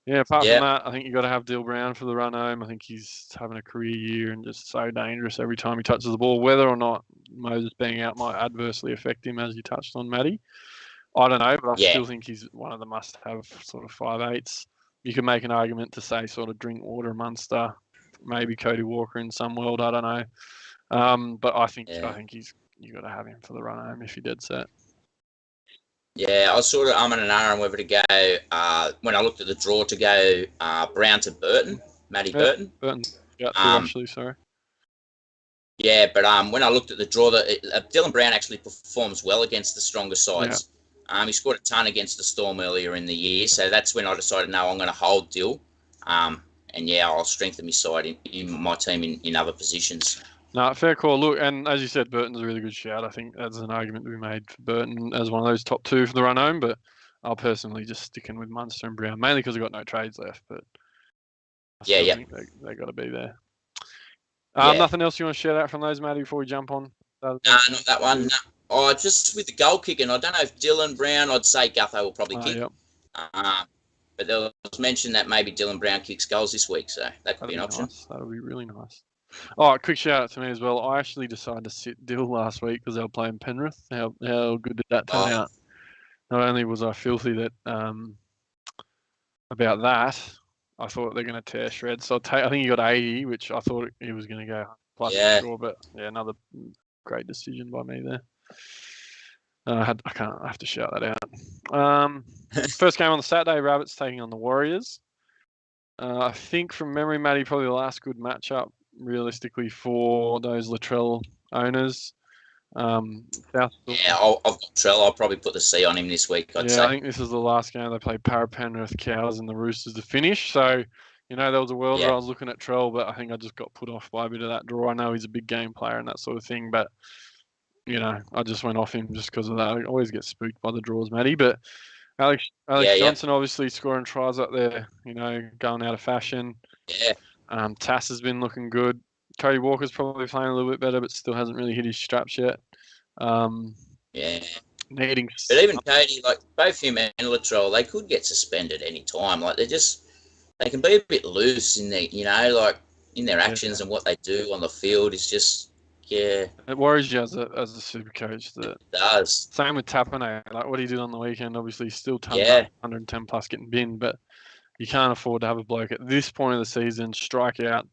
yeah, apart from that, I think you got to have Dill Brown for the run home. I think he's having a career year and just so dangerous every time he touches the ball. Whether or not Moses being out might adversely affect him, as you touched on, Matty, I don't know, but I still think he's one of the must-have sort of 5'8s. You could make an argument to say sort of Drinkwater, Munster, maybe Cody Walker in some world. I don't know, but I think you got to have him for the run home if you're dead set. Yeah, I was sort of umming and ahhing whether to go, when I looked at the draw, to go Brown to Burton, Matty Burton. Burton, actually, sorry. Yeah, but when I looked at the draw, Dylan Brown actually performs well against the stronger sides. Yeah. He scored a ton against the Storm earlier in the year, so that's when I decided, no, I'm going to hold Dill. And yeah, I'll strengthen my side in my team in other positions. No, fair call. Look, and as you said, Burton's a really good shout. I think that's an argument to be made for Burton as one of those top two for the run home, but I'll personally just stick in with Munster and Brown, mainly because I've got no trades left, but I think they got to be there. Nothing else you want to shout out from those, Matty, before we jump on? No, not that one. No. Oh, just with the goal kicking, I don't know if Dylan Brown, I'd say Gutho will probably kick. Yep. But there was mention that maybe Dylan Brown kicks goals this week, so that could be an option. Nice. That would be really nice. Oh, quick shout out to me as well. I actually decided to sit Dill last week because they were playing Penrith. How good did that turn out? Not only was I filthy that about that, I thought they're going to tear shreds. So I think he got 80, which I thought he was going to go plus score, but yeah, another great decision by me there. I have to shout that out. First game on the Saturday, Rabbits taking on the Warriors. I think from memory, Matty, probably the last good matchup realistically for those Latrell owners. I've got Latrell. I'll probably put the C on him this week, I'd say. I think this is the last game they played Penrith, Cows and the Roosters to finish. So, there was a world where I was looking at Trell, but I think I just got put off by a bit of that draw. I know he's a big game player and that sort of thing, but I just went off him just because of that. I always get spooked by the draws, Matty. But Alex Johnson obviously scoring tries up there, going out of fashion. Yeah. Tass has been looking good. Cody Walker's probably playing a little bit better, but still hasn't really hit his straps yet. Needing. But even Cody, like both him and Latrell, they could get suspended any time. Like they can be a bit loose in their, in their actions and what they do on the field. It's just. Yeah, it worries you as a super coach. That it does. Same with Tapane. Like what he did on the weekend, obviously still 110 plus getting binned, but you can't afford to have a bloke at this point of the season strike out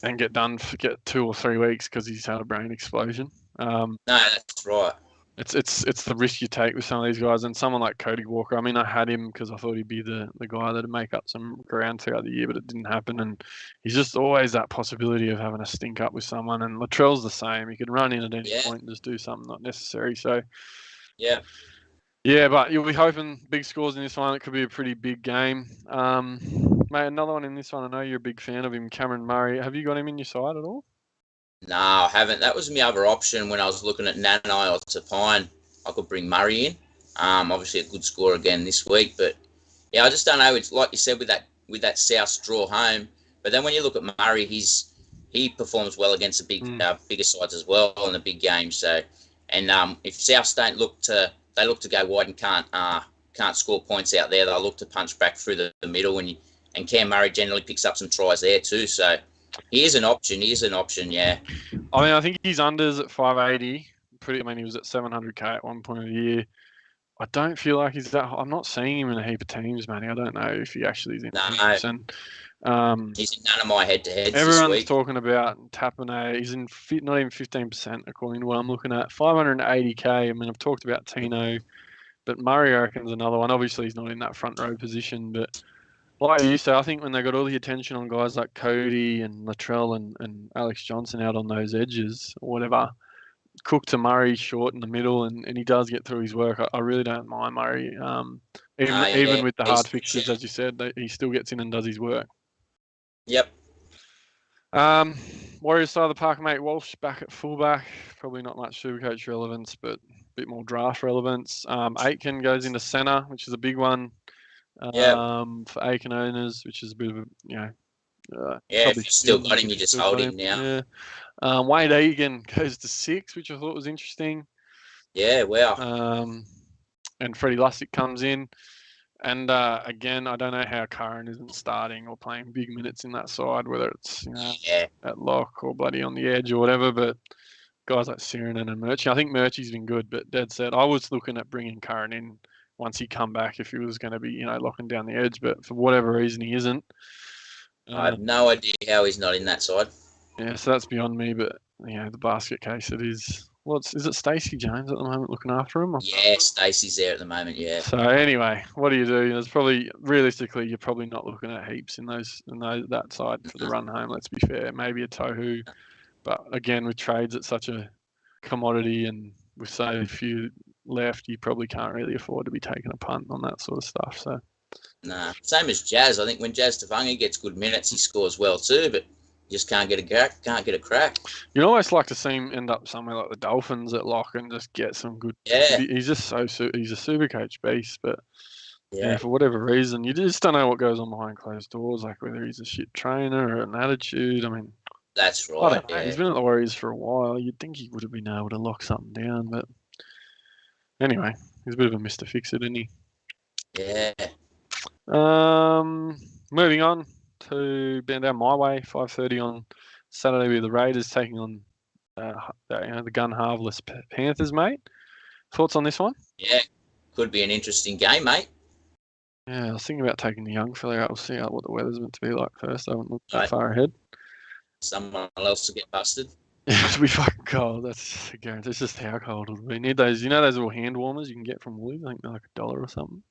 and get 2 or 3 weeks because he's had a brain explosion. No, that's right. it's the risk you take with some of these guys, and someone like Cody Walker. I mean, I had him because I thought he'd be the guy that'd make up some ground throughout the year, but it didn't happen. And he's just always that possibility of having a stink up with someone. And Latrell's the same. He could run in at any point and just do something not necessary. So yeah, but you'll be hoping big scores in this one. It could be a pretty big game. Mate, another one in this one. I know you're a big fan of him, Cameron Murray. Have you got him in your side at all? No, I haven't. That was my other option when I was looking at Nanai or Tapine. I could bring Murray in. Obviously a good score again this week, but yeah, I just don't know. It's like you said with that South draw home. But then when you look at Murray, he performs well against the bigger sides as well in the big games. So, and if Souths look to go wide and can't score points out there, they'll look to punch back through the middle, and Cam Murray generally picks up some tries there too. So he is an option. Yeah. I mean, I think his unders at 580. He was at 700k at one point of the year. I don't feel like he's that. I'm not seeing him in a heap of teams, Manny. I don't know if he actually is in. No. He's in none of my head-to-heads. Everyone's talking about Tapine. He's in not even 15% according to what I'm looking at. 580k. I mean, I've talked about Tino, but Murray, I reckon, is another one. Obviously, he's not in that front row position, but like you say, I think when they got all the attention on guys like Cody and Latrell and Alex Johnson out on those edges or whatever, Cook to Murray short in the middle, and he does get through his work. I really don't mind Murray. Even with the hard fixtures, as you said, he still gets in and does his work. Yep. Warriors side of the park, mate. Walsh back at fullback. Probably not much Supercoach relevance, but a bit more draft relevance. Aitken goes into centre, which is a big one for Aitken owners, which is a bit of a, if you still got him, you just hold him now. Yeah. Wade Egan goes to 6, which I thought was interesting. Yeah, wow. And Freddie Lussick comes in. And again, I don't know how Curran isn't starting or playing big minutes in that side, whether it's at lock or bloody on the edge or whatever. But guys like Sirinen and Murchie, I think Murchie's been good, but Dad said I was looking at bringing Curran in once he come back if he was going to be, locking down the edge. But for whatever reason, he isn't. I have no idea how he's not in that side. Yeah, so that's beyond me. But the basket case, it is. Well, is it Stacey Jones at the moment looking after him? Yeah, Stacey's there at the moment. Yeah. So anyway, what do you do? There's probably realistically, you're probably not looking at heaps in that side for the run home. Let's be fair. Maybe a Tohu, but again, with trades, it's such a commodity, and with so few left, you probably can't really afford to be taking a punt on that sort of stuff. So. Nah, same as Jazz. I think when Jazz Tafangi gets good minutes, he scores well too, but you just can't get a crack. You'd almost like to see him end up somewhere like the Dolphins at lock and just get some good. Yeah. He's just he's a Supercoach beast, but for whatever reason, you just don't know what goes on behind closed doors, like whether he's a shit trainer or an attitude. I mean, that's right. I don't know. He's been at the Warriors for a while. You'd think he would have been able to lock something down, but anyway, he's a bit of a Mr. Fix-It, isn't he? Yeah. Moving on to down my way, 5:30 on Saturday with the Raiders taking on the gun harvest Panthers, mate. Thoughts on this one? Yeah, could be an interesting game, mate. Yeah, I was thinking about taking the young fella out. We'll see what the weather's meant to be like first. I haven't looked that far ahead. Someone else to get busted. Yeah, it'll be fucking cold. That's a guarantee. It's just how cold it'll be. Need those, those little hand warmers you can get from Woolies. I think they're like $1 or something.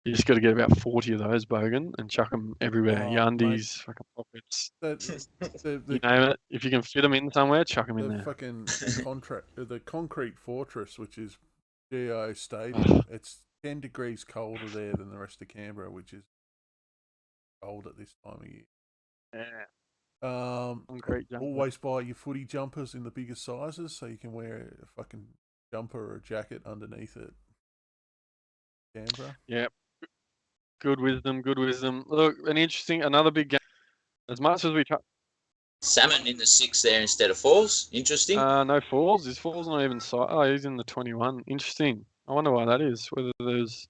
You just got to get about 40 of those, Bogan, and chuck them everywhere. Your undies, fucking pockets. You name it. If you can fit them in somewhere, chuck them in there. The concrete fortress, which is GO Stadium, it's 10 degrees colder there than the rest of Canberra, which is cold at this time of year. Yeah. Always buy your footy jumpers in the biggest sizes so you can wear a fucking jumper or a jacket underneath it. Canberra. Yep. Good wisdom. Look, another big game. As much as we Salmon in the 6 there instead of Falls. Interesting. No Falls. His Falls not even sight. Oh, he's in the 21. Interesting. I wonder why that is. Whether there's,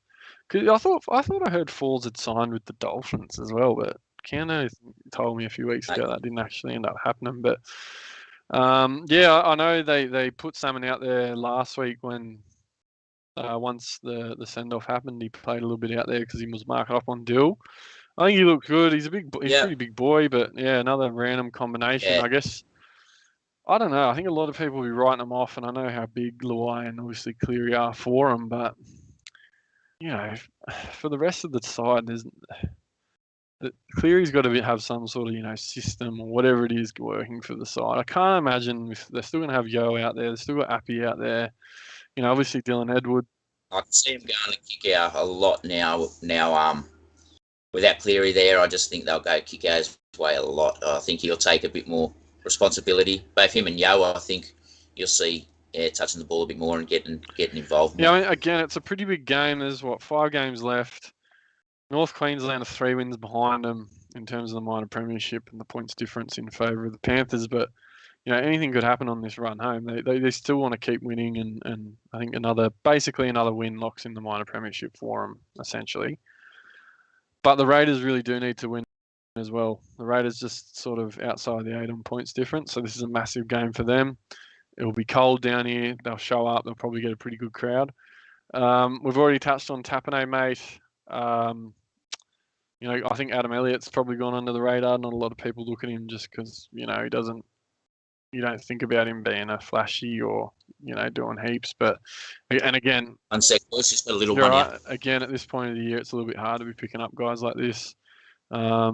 cause I thought I heard Falls had signed with the Dolphins as well, but Keanu told me a few weeks ago that didn't actually end up happening. But I know they put Salmon out there last week when. Once the send off happened, he played a little bit out there because he was marked up on Dill. I think he looked good. He's a pretty big boy, but another random combination. I guess I don't know. I think a lot of people will be writing them off, and I know how big Luai and obviously Cleary are for them, but for the rest of the side, Cleary's got to have some sort of system or whatever it is working for the side. I can't imagine they're still going to have Yo out there. They've still got Appy out there. Obviously Dylan Edward. I can see him going to kick out a lot now. Without Cleary there, I just think they'll go kick out his way a lot. I think he'll take a bit more responsibility. Both him and Yo, I think you'll see touching the ball a bit more and getting involved. Yeah, I mean, again, it's a pretty big game. There's 5 games left. North Queensland are 3 wins behind them in terms of the minor premiership and the points difference in favour of the Panthers. But anything could happen on this run home. They still want to keep winning, and I think basically another win locks in the minor premiership for them essentially. But the Raiders really do need to win as well. The Raiders just sort of outside the 8 on points difference, so this is a massive game for them. It'll be cold down here. They'll show up. They'll probably get a pretty good crowd. We've already touched on Tapine, mate. I think Adam Elliott's probably gone under the radar. Not a lot of people look at him just because, he doesn't. You don't think about him being a flashy or, doing heaps. But, and again, Unsecured, just a little one. Right, again, at this point of the year, it's a little bit hard to be picking up guys like this. I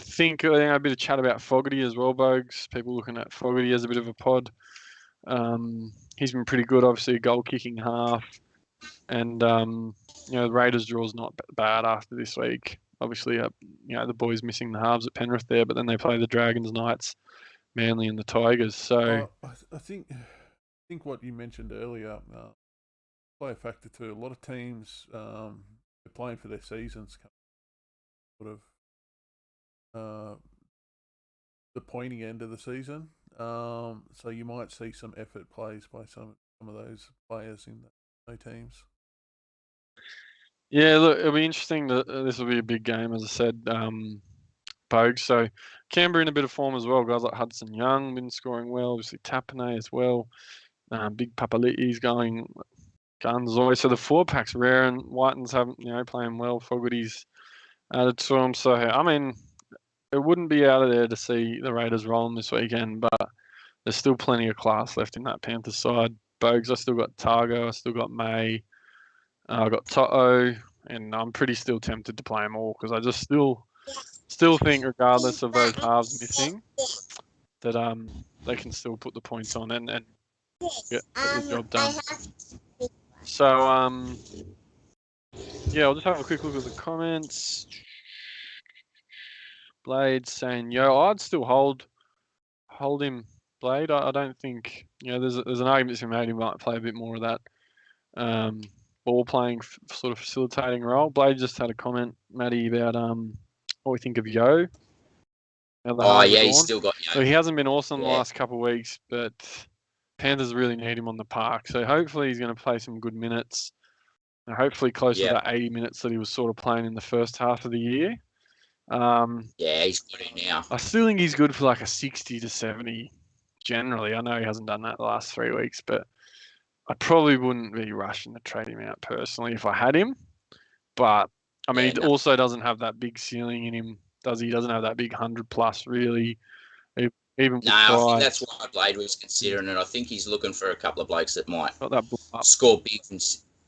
think a bit of chat about Fogarty as well, Bogues. People looking at Fogarty as a bit of a pod. He's been pretty good, obviously a goal-kicking half. And, the Raiders' draw's not bad after this week. Obviously, the boys missing the halves at Penrith there, but then they play the Dragons, Knights, Manly and the Tigers. So I think what you mentioned earlier play a factor too. A lot of teams are playing for their seasons, sort of the pointy end of the season. So you might see some effort plays by some of those players in those teams. Yeah, look, it'll be interesting. This will be a big game, as I said, Bogue. So Canberra in a bit of form as well. Guys like Hudson Young been scoring well. Obviously Tapine as well. Big Papali'i's going guns always. So the 4-pack's rare, and Whiten's haven't playing well. Fogarty's added to them. So I mean, it wouldn't be out of there to see the Raiders rolling this weekend, but there's still plenty of class left in that Panthers side. Bogues, I still got Targo, I still got May, I got Toto, and I'm pretty still tempted to play them all because I just still think, regardless of those halves missing, that they can still put the points on and get the job done. So I'll just have a quick look at the comments. Blade saying, I'd still hold him, Blade. I don't think, there's an argument to be made he might play a bit more of that ball playing sort of facilitating role. Blade just had a comment, Matty, about what we think of Yo. He's still got Yo. So he hasn't been awesome the last couple of weeks, but Panthers really need him on the park. So hopefully he's going to play some good minutes. And hopefully close to that 80 minutes that he was sort of playing in the first half of the year. He's good now. I still think he's good for like a 60 to 70 generally. I know he hasn't done that the last 3 weeks, but I probably wouldn't be rushing to trade him out personally if I had him. But, I mean, he also doesn't have that big ceiling in him, does he? He doesn't have that big 100-plus, really. I think that's why Blade was considering it. I think he's looking for a couple of blokes that might score big and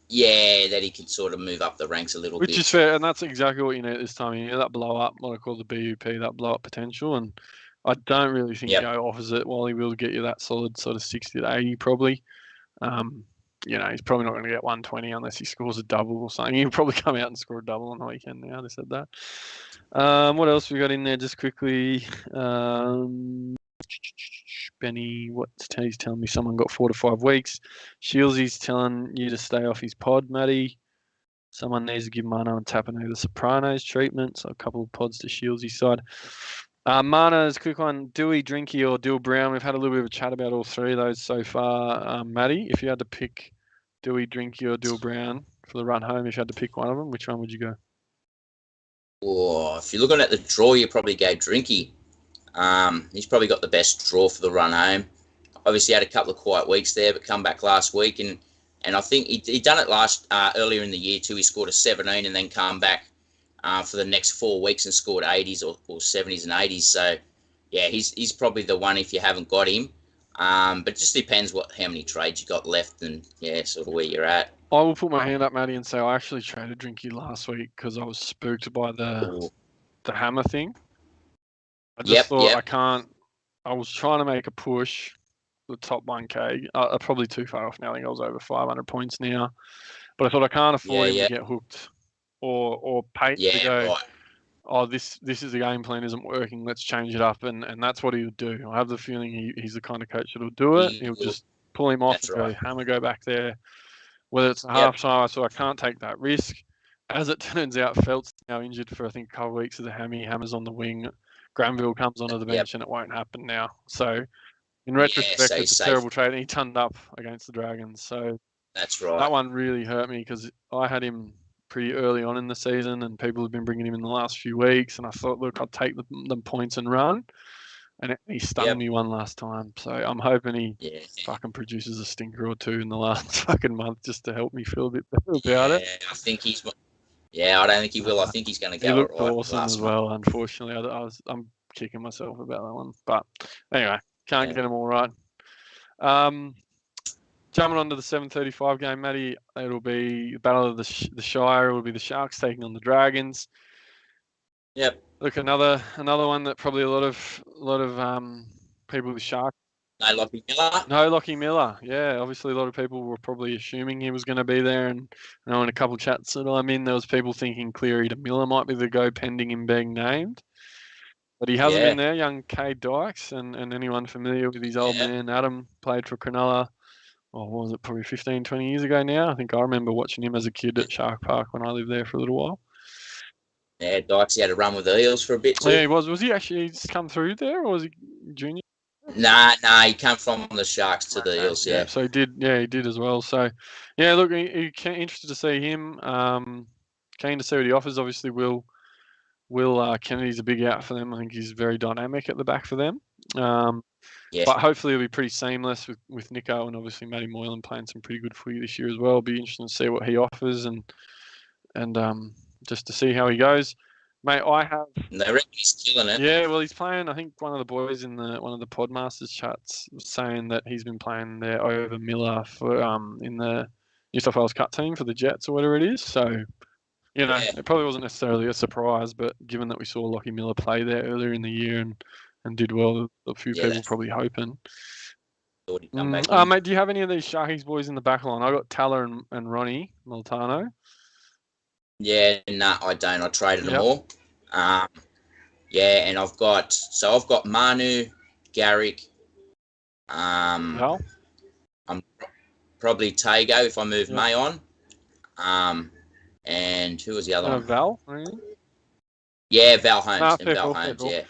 that he can sort of move up the ranks a little bit. Which is fair, and that's exactly what you need at this time of year, that blow-up, what I call the BUP, that blow-up potential. And I don't really think Yo offers it. While he will get you that solid sort of 60 to 80 probably. He's probably not going to get 120 unless he scores a double or something. He'll probably come out and score a double on the weekend now, they said that. What else we got in there just quickly? Benny, he's telling me someone got 4 to 5 weeks. Shielsy's telling you to stay off his pod, Matty. Someone needs to give Mano and Tapine the Sopranos treatment. So a couple of pods to Shielsy's side. Mano's quick one, Dewey, Drinky or Dill Brown. We've had a little bit of a chat about all 3 of those so far. Matty, if you had to pick Dewey, Drinky or Dill Brown for the run home, if you had to pick one of them, which one would you go? Oh, if you're looking at the draw, you probably go Drinky. He's probably got the best draw for the run home. Obviously had a couple of quiet weeks there, but come back last week and I think he done it earlier in the year too. He scored a 17 and then come back for the next 4 weeks and scored 80s or 70s and 80s. So, yeah, he's probably the one if you haven't got him. But it just depends how many trades you got left and, yeah, sort of where you're at. I will put my hand up, Matty, and say I actually traded Drinky last week because I was spooked by the hammer thing. I just thought I was trying to make a push the top 1K. Probably too far off now. I think I was over 500 points now. But I thought I can't afford him to get hooked or pay to go, right. Oh, this is the game plan isn't working. Let's change it up. And that's what he would do. I have the feeling he's the kind of coach that'll do it. He'll just pull him off and go, hammer, go back there. Whether it's a half time, so I can't take that risk. As it turns out, Felt's now injured for, I think, a couple of weeks of the hammer's on the wing. Granville comes onto the bench and it won't happen now. So, in retrospect, it's a terrible trade. And he turned up against the Dragons. So, that's right. That one really hurt me because I had him pretty early on in the season and people have been bringing him in the last few weeks. And I thought, look, I'll take the points and run. And he stung me one last time. So I'm hoping he fucking produces a stinker or two in the last fucking month just to help me feel a bit better about it. I think he's... Yeah, I don't think he will. I think he's going to go. He looked awesome as well, unfortunately. I'm kicking myself about that one. But anyway, can't get them all right. Jumping on to the 7:35 game, Matty, it'll be the Battle of the Shire. It'll be the Sharks taking on the Dragons. Yep. Look, another one that probably a lot of people with Sharks. No Lockie Miller. No Lockie Miller. Yeah, obviously a lot of people were probably assuming he was going to be there, and I know in a couple of chats that I'm in, there was people thinking Cleary to Miller might be the go pending him being named, but he hasn't been there. Young Cade Dykes, and anyone familiar with his old man Adam played for Cronulla. What was it? Probably 15, 20 years ago now. I think I remember watching him as a kid at Shark Park when I lived there for a little while. Yeah, Dykes, he had a run with the Eels for a bit too. Yeah, he was. Was he actually just come through there, or was he junior? Nah, he came from the Sharks to the Eels, yeah. So he did as well. So, yeah, look, interested to see him. Keen to see what he offers. Obviously, Will Kennedy's a big out for them. I think he's very dynamic at the back for them. But hopefully it'll be pretty seamless with Nico and obviously Matty Moylan playing some pretty good footy this year as well. It'll be interesting to see what he offers and just to see how he goes. Mate, I have... They reckon he's killing it. Yeah, well, he's playing... I think one of the boys in one of the Podmasters chats was saying that he's been playing there over Miller for in the New South Wales Cup team for the Jets or whatever it is. So, it probably wasn't necessarily a surprise, but given that we saw Lockie Miller play there earlier in the year and did well, a few people probably hoping. Mate, do you have any of these Sharkies boys in the back line? I got Taller and Ronnie Moltano. Yeah, I don't. I traded them all. And I've got Manu, Garrick. I'm probably Tago if I move May on. And who was the other one? Val, really? Yeah, Val Holmes. Cool. Yeah.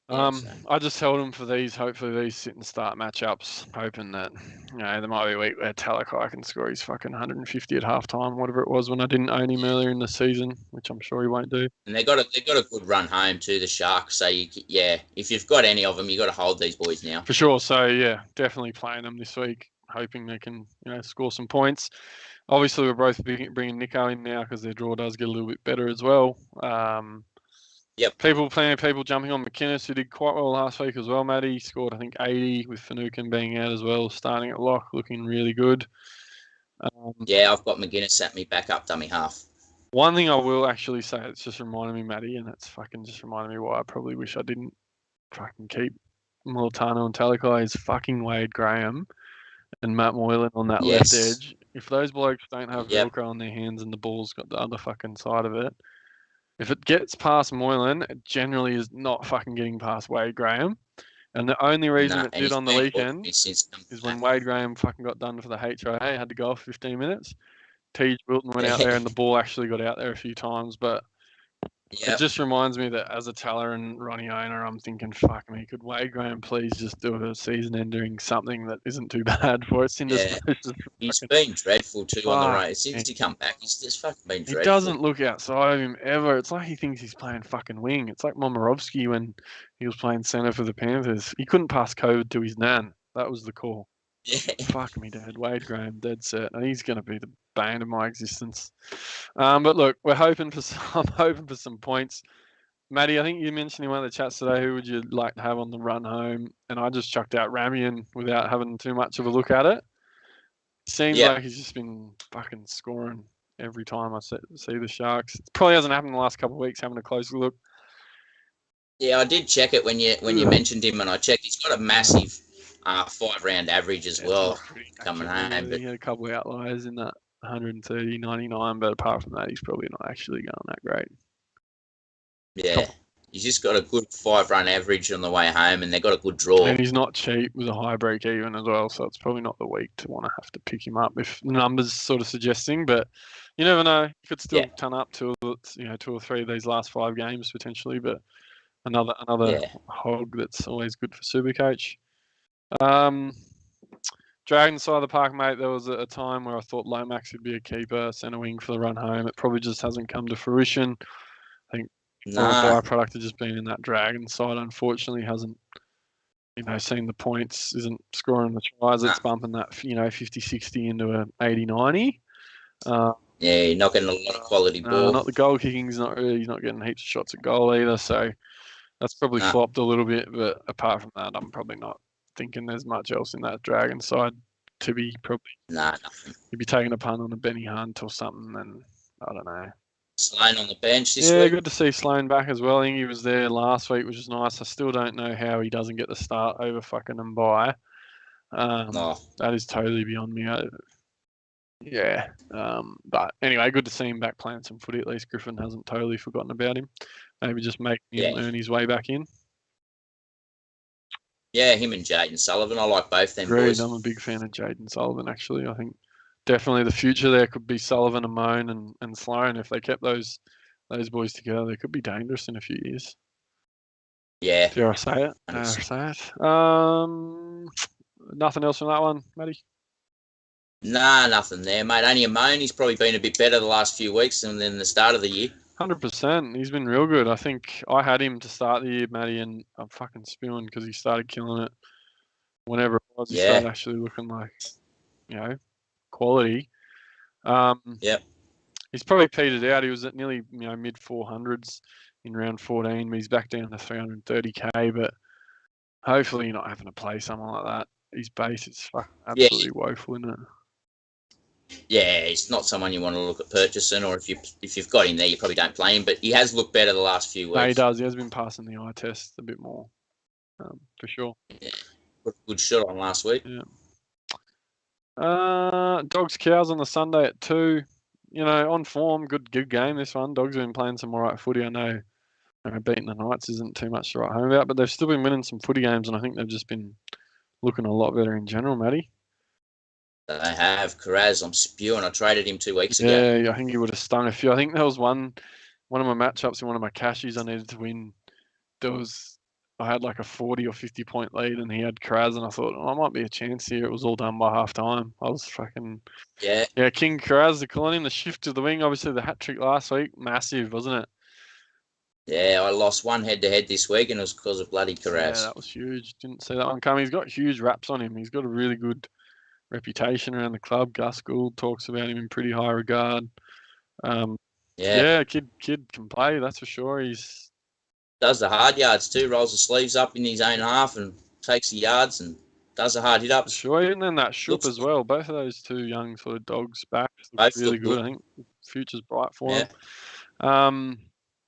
I just held them for these. Hopefully these sit and start matchups, hoping that there might be a week where Talakai can score his fucking 150 at halftime, whatever it was when I didn't own him earlier in the season, which I'm sure he won't do. And they got a good run home too, the Sharks. So if you've got any of them, you got to hold these boys now for sure. So yeah, definitely playing them this week, hoping they can score some points. Obviously, we're both bringing Nico in now because their draw does get a little bit better as well. People jumping on McInnes, who did quite well last week as well, Matty. Scored, I think, 80 with Finucane being out as well, starting at lock, looking really good. I've got McGuinness at me back up dummy half. One thing I will actually say, it's just reminded me, Matty, and it's fucking just reminded me why I probably wish I didn't fucking keep Moltano and Talakai, is fucking Wade Graham and Matt Moylan on that left edge. If those blokes don't have Velcro on their hands and the ball's got the other fucking side of it, if it gets past Moylan, it generally is not fucking getting past Wade Graham. And the only reason it did on the weekend is when Wade Graham fucking got done for the HIA, had to go off 15 minutes. Tej Wilton went out there and the ball actually got out there a few times. But it just reminds me that as a Taller and Ronnie owner, I'm thinking, fuck me, could Wade Graham please just do a season-ending something that isn't too bad for us? He's been dreadful too on the race. Since he come back, he's just fucking been dreadful. He doesn't look outside of him ever. It's like he thinks he's playing fucking wing. It's like Momirovski when he was playing centre for the Panthers. He couldn't pass COVID to his nan. That was the call. Yeah. Fuck me, Dad. Wade Graham, dead set. And he's going to be the bane of my existence. But look, we're hoping for I'm hoping for some points. Matty, I think you mentioned in one of the chats today, who would you like to have on the run home? And I just chucked out Ramian without having too much of a look at it. Seems Yeah. like he's just been fucking scoring every time I see the Sharks. It probably hasn't happened in the last couple of weeks, having a closer look. Yeah, I did check it when you mentioned him, and I checked. He's got a massive 5-round average as well coming home. But He had a couple of outliers in that 130, 99, but apart from that, he's probably not actually going that great. yeah, he's just got a good 5-run average on the way home, and they've got a good draw. And he's not cheap with a high break even as well, so it's probably not the week to want to have to pick him up if the numbers sort of suggesting. But you never know. He could still turn up to 2 or 3 of these last 5 games potentially. But another hog that's always good for Supercoach. Dragon side of the park, mate. There was a time where I thought Lomax would be a keeper, centre wing for the run home. It probably just hasn't come to fruition. I think the byproduct of just being in that Dragon side, unfortunately, hasn't seen the points, isn't scoring the tries. It's bumping that 50-60 into a 80-90. Yeah, not getting a lot of quality ball. Not the goal kicking. He's not getting heaps of shots at goal either. So that's probably flopped a little bit. But apart from that, I'm probably not thinking there's much else in that Dragon side to be probably. Nothing. You'd be taking a punt on a Benny Hunt or something, and I don't know. Sloan on the bench this week. Yeah, good to see Sloan back as well. I think he was there last week, which is nice. I still don't know how he doesn't get the start over fucking Mbai. That is totally beyond me. But anyway, good to see him back playing some footy. At least Griffin hasn't totally forgotten about him. Maybe just make him earn his way back in. Yeah, him and Jaden Sullivan. I like both them boys. I'm a big fan of Jaden Sullivan, actually. I think definitely the future there could be Sullivan and Moan and Sloan. If they kept those boys together, they could be dangerous in a few years. Yeah. Dare I say it? Nothing else from that one, Matty? Nah, nothing there, mate. Only a Moan. He's probably been a bit better the last few weeks than the start of the year. 100%. He's been real good. I think I had him to start the year, Matty, and I'm fucking spewing because he started killing it whenever it was. He started actually looking like, quality. He's probably petered out. He was at nearly, mid 400s in round 14. But he's back down to 330k. But hopefully, you're not having to play someone like that. His base is fucking absolutely woeful, isn't it? Yeah, it's not someone you want to look at purchasing, or if you've got him there, you probably don't play him. But he has looked better the last few weeks. No, he does. He has been passing the eye test a bit more, for sure. Yeah, put a good shot on last week. Yeah. Dogs Cows on the Sunday at 2. On form, good game this one. Dogs have been playing some alright footy. I know beating the Knights isn't too much to write home about, but they've still been winning some footy games, and I think they've just been looking a lot better in general, Matty. They have. Carraz, I'm spewing. I traded him 2 weeks ago. Yeah, I think he would have stung a few. I think there was one of my matchups in one of my cashies I needed to win. I had like a 40 or 50 point lead, and he had Carraz, and I thought, I might be a chance here. It was all done by half time. I was fucking King Carraz, they're calling him the shift to the wing. Obviously, the hat trick last week, massive, wasn't it? Yeah, I lost one head-to-head this week, and it was because of bloody Carraz. Yeah, that was huge. Didn't see that one coming. He's got huge raps on him. He's got a really good reputation around the club. Gus Gould talks about him in pretty high regard. Kid can play, that's for sure. He's does the hard yards too. Rolls the sleeves up in his own half and takes the yards and does the hard hit ups. Sure, and then that Shoop as well. Both of those two young sort of dogs backs look really good. I think future's bright for them.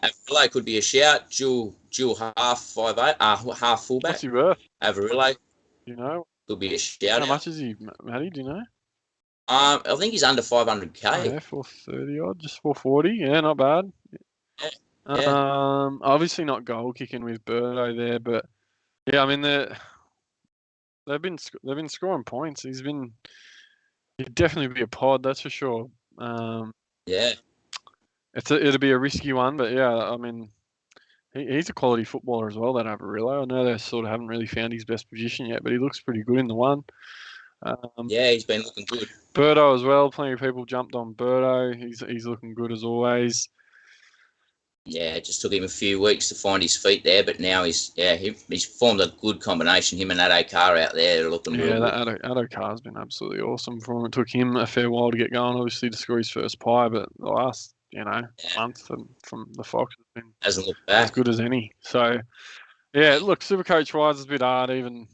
Avarillo could be a shout. Dual half 5'8", half fullback. What's he worth? Avarillo. Could be a shout. How much is he, Matty? Do you know? I think he's under 500k. Yeah, 430 odd, just 440. Yeah, not bad. Obviously not goal kicking with Birdo there, but yeah, I mean they've been scoring points. He'd definitely be a pod, that's for sure. It'll be a risky one, but yeah, I mean he's a quality footballer as well. That Avarillo. I know they sort of haven't really found his best position yet, but he looks pretty good in the one. He's been looking good. Birdo as well. Plenty of people jumped on Birdo. He's looking good as always. Yeah, it just took him a few weeks to find his feet there, but now he's formed a good combination. Him and that Carr out there, they're looking real Yeah, good. that Addo Carr's been absolutely awesome for him. It took him a fair while to get going, obviously, to score his first pie, but the last, month from the Fox has been Hasn't looked as back. good as any. So, yeah, look, Supercoach-wise, it's a bit hard. Even,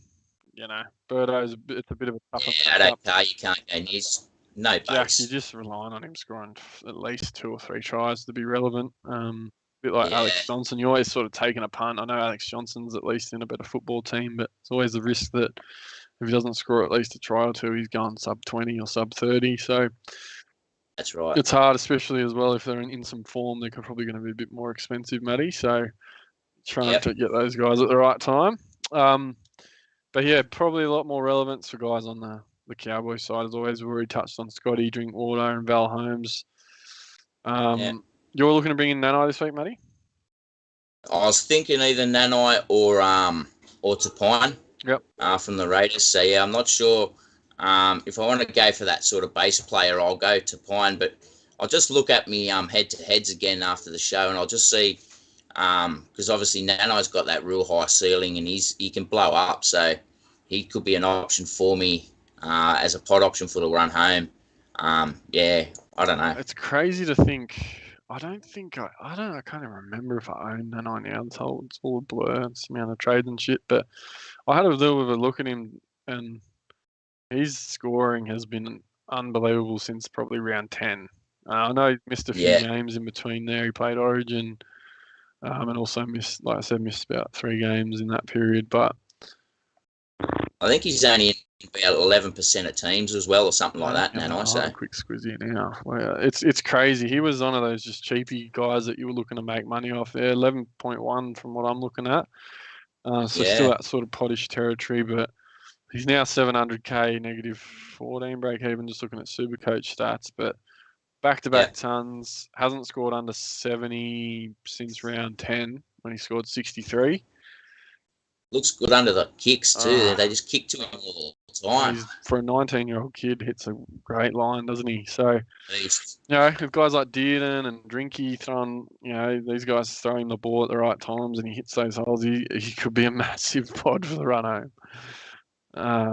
Birdo's, it's a bit of a tougher That matchup. Carr, you can't go near. No Jack, base. you're just relying on him scoring at least 2 or 3 tries to be relevant. A bit like Alex Johnson, you're always sort of taking a punt. I know Alex Johnson's at least in a better football team, but it's always the risk that if he doesn't score at least a try or two, he's going sub 20 or sub 30. So That's right. it's hard, especially as well if they're in some form. They're probably going to be a bit more expensive, Matty. So trying to get those guys at the right time. But yeah, probably a lot more relevance for guys on the Cowboys side as always. We've already touched on Scotty, Drinkwater, and Val Holmes. You're looking to bring in Nanai this week, Matty? I was thinking either Nanai or Tapine. Yep. From the Raiders. So yeah, I'm not sure. If I want to go for that sort of base player, I'll go Tapine. But I'll just look at me head-to-heads again after the show, and I'll just see because obviously Nanai's got that real high ceiling, and he can blow up. So he could be an option for me as a pod option for the run home. I don't know. It's crazy to think. I can't even remember if I own Nanai now. It's all a blur. It's the amount of trades and shit. But I had a little bit of a look at him, and his scoring has been unbelievable since probably round 10. I know he missed a few games in between there. He played Origin, and also missed about 3 games in that period. But I think he's only in about 11% of teams as well, or something like that. Now, I'll have a quick squizzy now. Well, it's crazy. He was one of those just cheapy guys that you were looking to make money off there. 11.1 from what I'm looking at. Still that sort of pottish territory, but he's now 700k, negative 14 break even. Just looking at Supercoach stats, but back-to-back tons. Hasn't scored under 70 since round 10 when he scored 63. Looks good under the kicks too. They just kick to him all the time. For a 19-year-old kid, hits a great line, doesn't he? So, if guys like Dearden and Drinky throwing, these guys throwing the ball at the right times and he hits those holes, he could be a massive pod for the run home.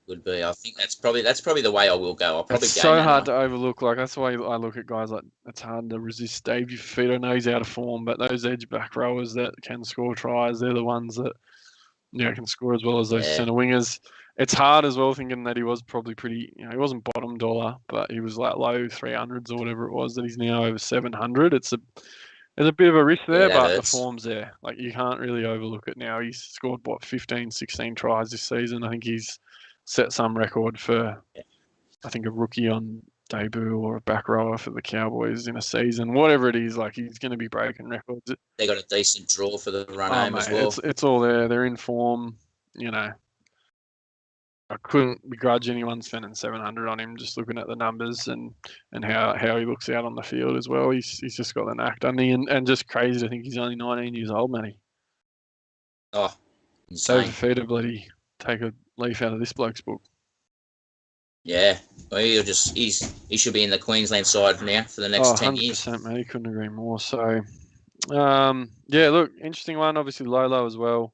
Would be. I think that's probably the way I will go. I'll probably it's go. So hard to overlook. Like that's why I look at guys like it's hard to resist Davey Fifita. I know he's out of form, but those edge back rowers that can score tries, they're the ones that can score as well as those centre wingers. It's hard as well thinking that he was probably pretty. He wasn't bottom dollar, but he was like low 300s or whatever it was. That he's now over 700. There's a bit of a risk there, but the form's there. Like you can't really overlook it now. He's scored 15, 16 tries this season. I think he's set some record for, I think, a rookie on debut or a back rower for the Cowboys in a season. Whatever it is, like he's going to be breaking records. They got a decent draw for the run home as well. It's all there. They're in form. I couldn't begrudge anyone spending 700 on him. Just looking at the numbers and how he looks out on the field as well. He's just got the knack, doesn't he? And just crazy to think he's only 19 years old, Matty. Oh, insane. David Fifita, bloody take a leaf out of this bloke's book. Yeah, well, he should be in the Queensland side now for the next 10 years. 100%, mate. He couldn't agree more. So, look, interesting one. Obviously, Lolo as well.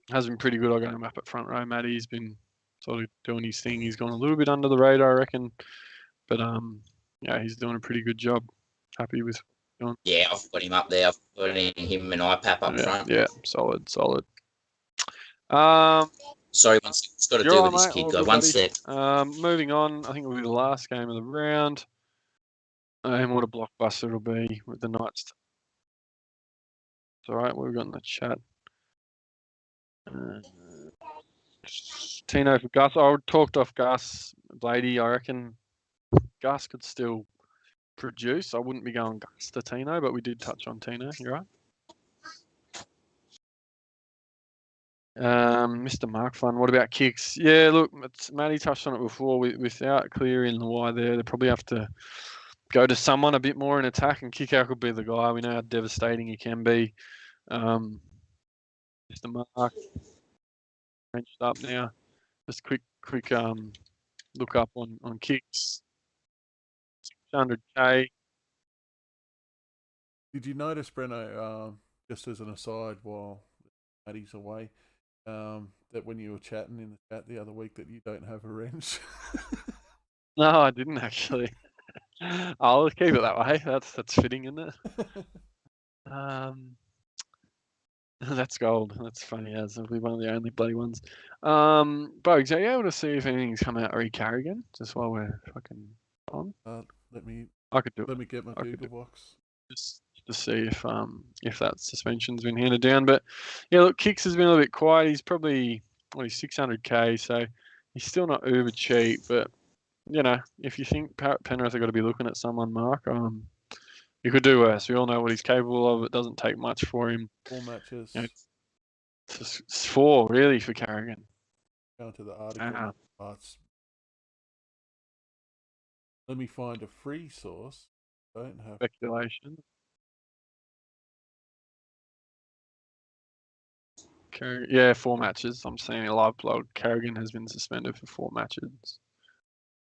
Has been pretty good. I got him up at front row, Matty. He's been sort of doing his thing. He's gone a little bit under the radar, I reckon. But, he's doing a pretty good job. Happy with doing. Yeah, I've got him up there. I've got him and IPAP up front. Yeah, solid. Sorry, it's got to do with this kid. Go one sec. Moving on, I think it'll be the last game of the round. And what a blockbuster it'll be with the Knights. It's all right. What we've got in the chat. Tino for Gus. I talked off Gus, Blady. I reckon Gus could still produce. I wouldn't be going Gus to Tino, but we did touch on Tino. You're right. Mr. Mark Fun, what about kicks? Yeah, look, Matty touched on it before. Without Cleary in the wide there, they probably have to go to someone a bit more in attack, and Kickout could be the guy. We know how devastating he can be. Mr. Mark, ranged up now. Just quick look up on kicks. 600k. Did you notice, Breno, just as an aside while Maddie's away, that when you were chatting in the chat the other week that you don't have a wrench? No, I didn't actually. I'll keep it that way. That's fitting, isn't it? That's gold. That's funny as it'll be one of the only bloody ones. Bogues, are you able to see if anything's come out re Carrigan? Just while we're fucking on. Let me Let me get my Google box. Just to see if that suspension's been handed down. But yeah, look, Kicks has been a little bit quiet. He's probably he's 600k, so he's still not uber cheap. But you know, if you think Penrith are going to be looking at someone, Mark, you could do worse. We all know what he's capable of. It doesn't take much for him. 4 matches. You know, it's 4 really for Carrigan. Down to the article. Let me find a free source. Don't have Speculation. Yeah, 4 matches. I'm seeing a live blog. Carrigan has been suspended for 4 matches.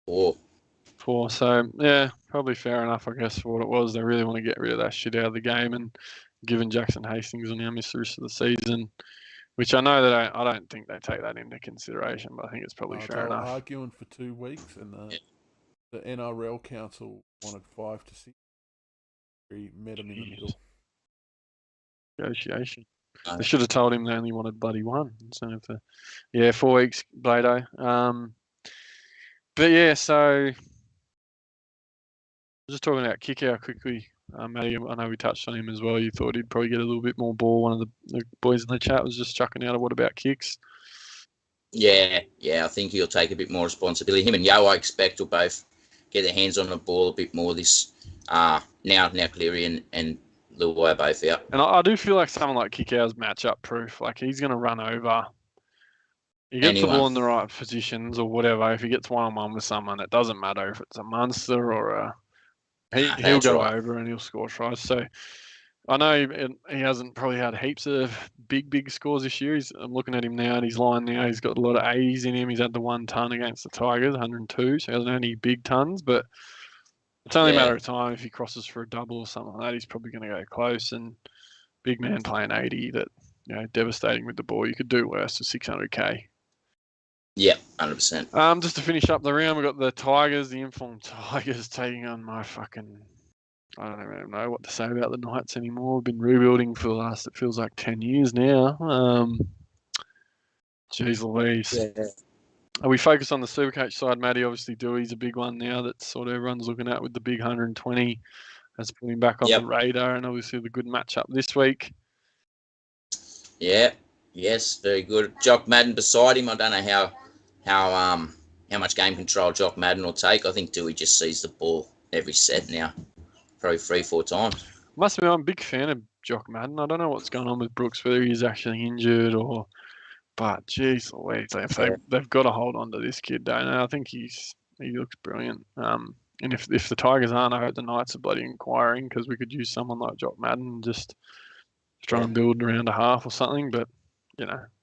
4. So yeah, probably fair enough, I guess, for what it was. They really want to get rid of that shit out of the game, and given Jackson Hastings will now miss the rest of the season, which I know that I don't think they take that into consideration, but I think it's probably fair enough. They were arguing for 2 weeks, and the NRL Council wanted 5 to 6. We met him in the middle. Negotiation. They should have told him they only wanted bloody 1 instead of 4 weeks, Blado. But yeah, so just talking about kick out quickly, Matty, I know we touched on him as well. You thought he'd probably get a little bit more ball. One of the boys in the chat was just chucking out a what about kicks? Yeah, I think he'll take a bit more responsibility. Him and Yo, I expect, will both get their hands on the ball a bit more this now Cleary and Luai are both out. And I do feel like someone like Kickout's matchup proof. Like he's going to run over. He gets the ball in the right positions or whatever. If he gets one-on-one with someone, it doesn't matter if it's a Munster or a... He'll go over and he'll score tries. So I know he hasn't probably had heaps of big scores this year. I'm looking at him now and his line now. He's got a lot of 80s in him. He's had the 1 ton against the Tigers, 102. So he hasn't had any big tons, but it's only a matter of time. If he crosses for a double or something like that, he's probably going to go close. And big man playing 80, that devastating with the ball. You could do worse with 600k. Yeah, 100%. Just to finish up the round, we've got the Tigers, the informed Tigers, taking on my fucking... I don't even know what to say about the Knights anymore. We've been rebuilding for the last, it feels like 10 years now. Jeez Louise. Yeah. We focus on the Supercoach side, Matty. Obviously, Dewey's a big one now that sort of everyone's looking at with the big 120. That's put him back on the radar, and obviously the good matchup this week. Yeah, yes, very good. Jock Madden beside him. I don't know how much game control Jock Madden will take. I think Dewey just sees the ball every set now, probably 3-4 times. Must be. I'm a big fan of Jock Madden. I don't know what's going on with Brooks, whether he's actually injured or. But geez, Louise, they've got to hold on to this kid, don't they? I think he looks brilliant. And if the Tigers aren't, I hope the Knights are bloody inquiring, because we could use someone like Jock Madden and just try and build around a half or something. But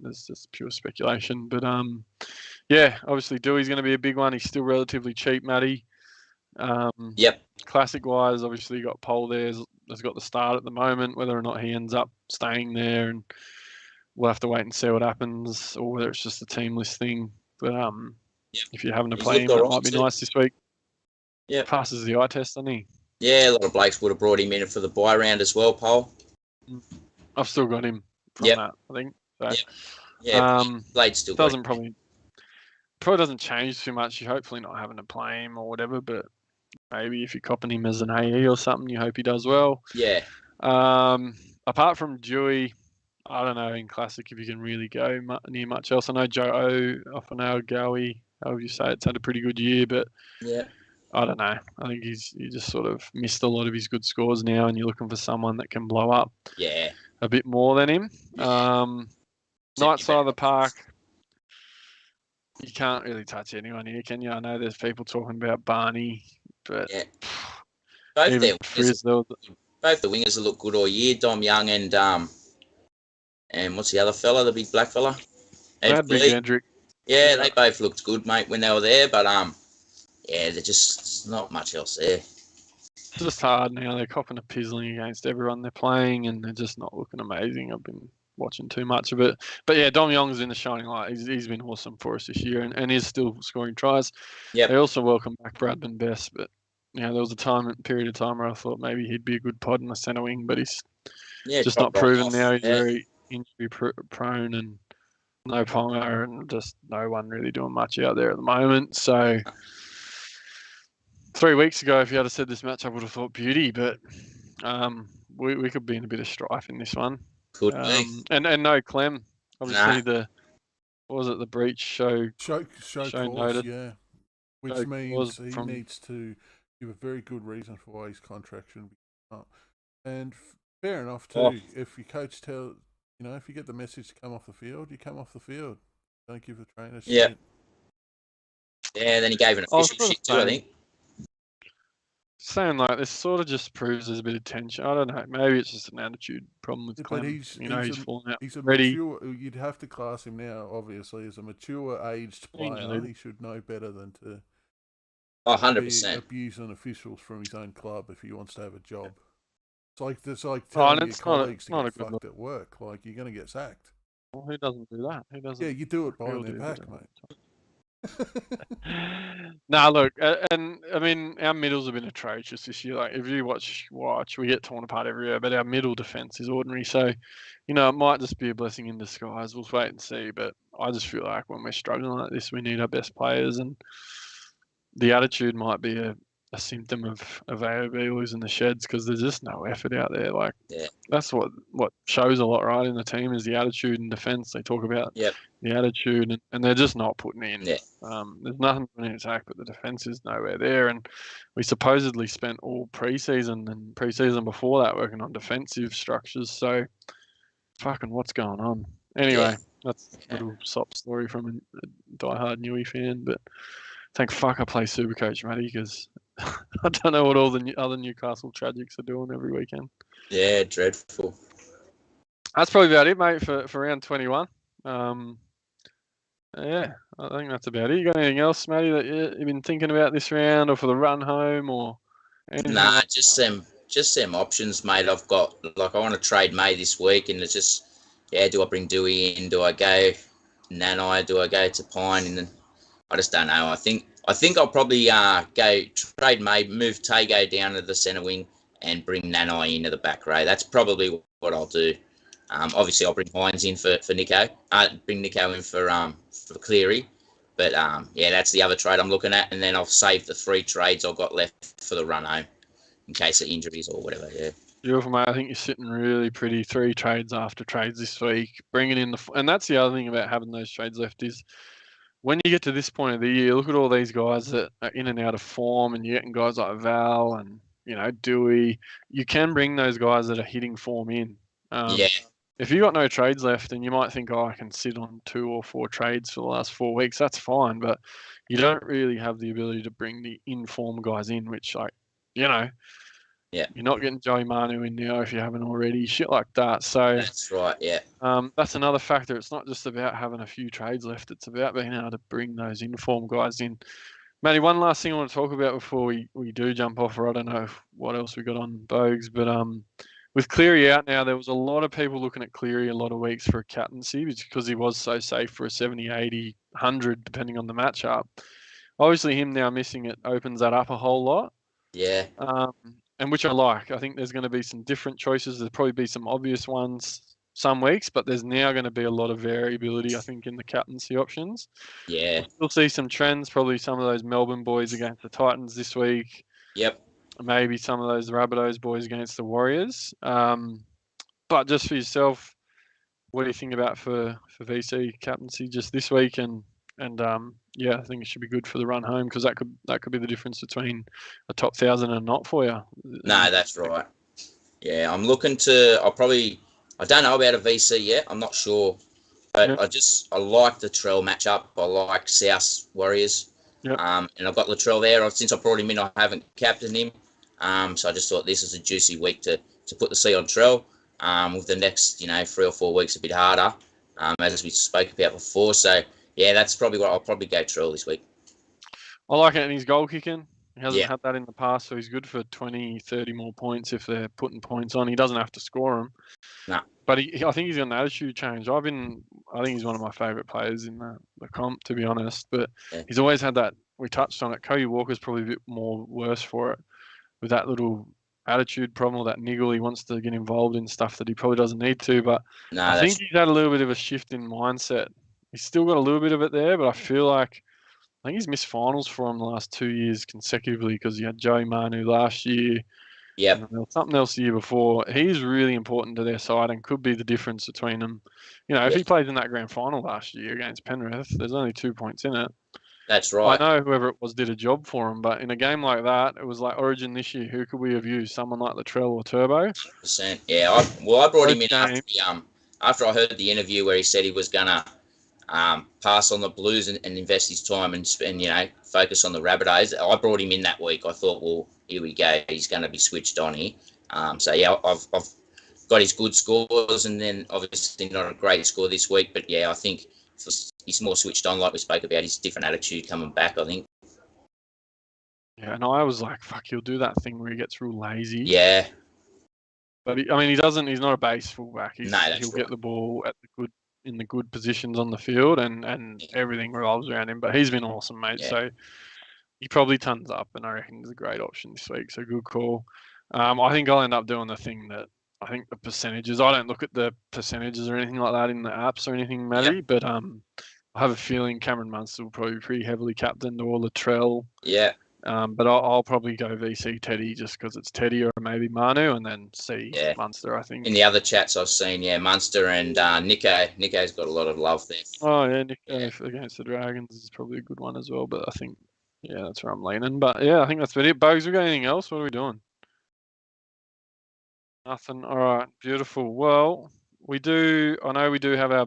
there's just pure speculation. But obviously Dewey's going to be a big one. He's still relatively cheap, Matty. Classic wise, obviously you got Pole there. Has got the start at the moment. Whether or not he ends up staying there, and we'll have to wait and see what happens, or whether it's just a team list thing. But if you're having to play him, that might be nice this week. Yeah, passes the eye test, doesn't he? Yeah, a lot of blokes would have brought him in for the bye round as well, Pole. I've still got him from that, I think. So, Blade's still probably doesn't change too much. You're hopefully not having to play him or whatever, but maybe if you're copping him as an AE or something, you hope he does well. Yeah. Apart from Dewey, I don't know in Classic if you can really go near much else. I know Joe O, Offanau, Gowie, however you say it's had a pretty good year, but I don't know. I think he just sort of missed a lot of his good scores now, and you're looking for someone that can blow up a bit more than him. Night side of the park, you can't really touch anyone here, can you? I know there's people talking about Barney, but both the wingers have looked good all year. Dom Young and what's the other fella, the big black fella? Hendrick. Yeah, they both looked good, mate, when they were there. But there's just not much else there. just hard now. They're copping a pizzling against everyone they're playing, and they're just not looking amazing. I've been watching too much of it. But yeah, Dom Young's in the shining light. He's been awesome for us this year, and is still scoring tries. Yep. They also welcome back Bradman Best, but there was a period of time where I thought maybe he'd be a good pod in the centre wing, but he's just not proven now. He's very injury prone and no Ponga, and just no one really doing much out there at the moment. So 3 weeks ago, if you had said this match, I would have thought beauty, but we could be in a bit of strife in this one. Could be. And no Clem. Obviously, the breach show noted. Yeah, which means he needs to give a very good reason for why his contract shouldn't be up. And fair enough too. If your coach if you get the message to come off the field, you come off the field. Don't give the trainer shit. Yeah. Yeah. Then he gave an official shit too, I think. Saying like this sort of just proves there's a bit of tension. I don't know. Maybe it's just an attitude problem with Clem. But he's falling out. He's a ready. Mature, you'd have to class him now, obviously, as a mature, aged player. He should know better than to 100% abusing officials from his own club if he wants to have a job. It's like telling your colleagues to get fucked at work. Like, you're going to get sacked. Well, who doesn't do that? Who doesn't? Yeah, you do it behind their back, mate. Look, and I mean, our middles have been atrocious this year. Like, if you watch, we get torn apart everywhere, but our middle defense is ordinary. So, it might just be a blessing in disguise. We'll wait and see. But I just feel like when we're struggling like this, we need our best players, and the attitude might be a symptom of AOB losing the sheds, because there's just no effort out there. Like, that's what shows a lot, right, in the team, is the attitude and defence. They talk about the attitude, and they're just not putting in. There's nothing in attack, but the defence is nowhere there. And we supposedly spent all pre-season and pre-season before that working on defensive structures. So, fucking what's going on? Anyway, that's a little sob story from a diehard Newey fan, but thank fuck I play Supercoach, Matty, because I don't know what all the other Newcastle tragics are doing every weekend. Yeah, dreadful. That's probably about it, mate, for round 21. I think that's about it. You got anything else, Matty, that you've been thinking about this round, or for the run home, or anything? Nah, just them options, mate. I've got, I want to trade May this week, and it's just, do I bring Dewey in? Do I go Nanai? Do I go to Pine? And then I just don't know. I think I'll probably go trade May, move Tago down to the centre wing, and bring Nanai into the back row. That's probably what I'll do. Obviously, I'll bring Hines in for Nico. Bring Nico in for Cleary. But that's the other trade I'm looking at, and then I'll save the 3 trades I've got left for the run home in case of injuries or whatever. Yeah. Beautiful, mate. I think you're sitting really pretty. 3 trades after trades this week, bringing in and that's the other thing about having those trades left is, when you get to this point of the year, look at all these guys that are in and out of form, and you're getting guys like Val and Dewey. You can bring those guys that are hitting form in. If you got no trades left, and you might think, I can sit on 2 or 4 trades for the last 4 weeks, that's fine. But you don't really have the ability to bring the in-form guys in, which, you're not getting Joey Manu in now if you haven't already, shit like that. So that's right, yeah. That's another factor. It's not just about having a few trades left. It's about being able to bring those in-form guys in. Matty, one last thing I want to talk about before we do jump off, or I don't know what else we got on Bogues, but with Cleary out now, there was a lot of people looking at Cleary a lot of weeks for a captaincy because he was so safe for a 70, 80, 100, depending on the matchup. Obviously, him now missing it opens that up a whole lot. Yeah. And which I like. I think there's going to be some different choices. There'll probably be some obvious ones some weeks, but there's now going to be a lot of variability, I think, in the captaincy options. Yeah. We'll see some trends, probably some of those Melbourne boys against the Titans this week. Yep. Maybe some of those Rabbitohs boys against the Warriors. But just for yourself, what do you think about for VC captaincy just this week? And I think it should be good for the run home, because that could be the difference between a top 1,000 and not for you. No, that's right. Yeah, I'm looking to. I don't know about a VC yet. I'm not sure, but I like the Latrell matchup. I like South Warriors. Yep. And I've got Latrell there. Since I brought him in, I haven't captained him. So I just thought this is a juicy week to put the C on Trell. With the next 3 or 4 weeks a bit harder, as we spoke about before. So. Yeah, that's probably what I'll probably go Trell this week. I like it, and he's goal kicking. He hasn't had that in the past, so he's good for 20, 30 more points if they're putting points on. He doesn't have to score them. No. But I think he's got an attitude change. I think he's one of my favourite players in the comp, to be honest. But he's always had that. We touched on it. Cody Walker's probably a bit more worse for it with that little attitude problem or that niggle. He wants to get involved in stuff that he probably doesn't need to. But I think he's had a little bit of a shift in mindset. He's still got a little bit of it there, but I feel like I think he's missed finals for him the last 2 years consecutively because he had Joey Manu last year. Yeah. There was something else the year before. He's really important to their side and could be the difference between them. If he plays in that grand final last year against Penrith, there's only 2 points in it. That's right. I know whoever it was did a job for him, but in a game like that, it was like Origin this year. Who could we have used? Someone like Latrell or Turbo? 100%. Yeah. I brought him in after I heard the interview where he said he was gonna pass on the Blues and invest his time and focus on the Rabbitohs. I brought him in that week. I thought, well, here we go. He's going to be switched on here. I've got his good scores, and then obviously not a great score this week. But I think he's more switched on, like we spoke about. His different attitude coming back, I think. Yeah, and I was like, fuck, he'll do that thing where he gets real lazy. Yeah. But he doesn't. He's not a base fullback. He'll get the ball in the good positions on the field, and everything revolves around him. But he's been awesome, mate. Yeah. So he probably tons up, and I reckon he's a great option this week. So good call. I think I'll end up doing the thing that I think the percentages. I don't look at the percentages or anything like that in the apps or anything, Matty. Yep. But I have a feeling Cameron Munster will probably be pretty heavily captained or Latrell. Yeah. But I'll probably go VC Teddy just because it's Teddy or maybe Manu, and then C Munster, I think. In the other chats I've seen, Munster and Nico. Nico's got a lot of love there. Oh, yeah, Nico against the Dragons is probably a good one as well, but I think, that's where I'm leaning. But, I think that's about it. Bugs, we got anything else? What are we doing? Nothing. All right, beautiful. Well, I know we do have our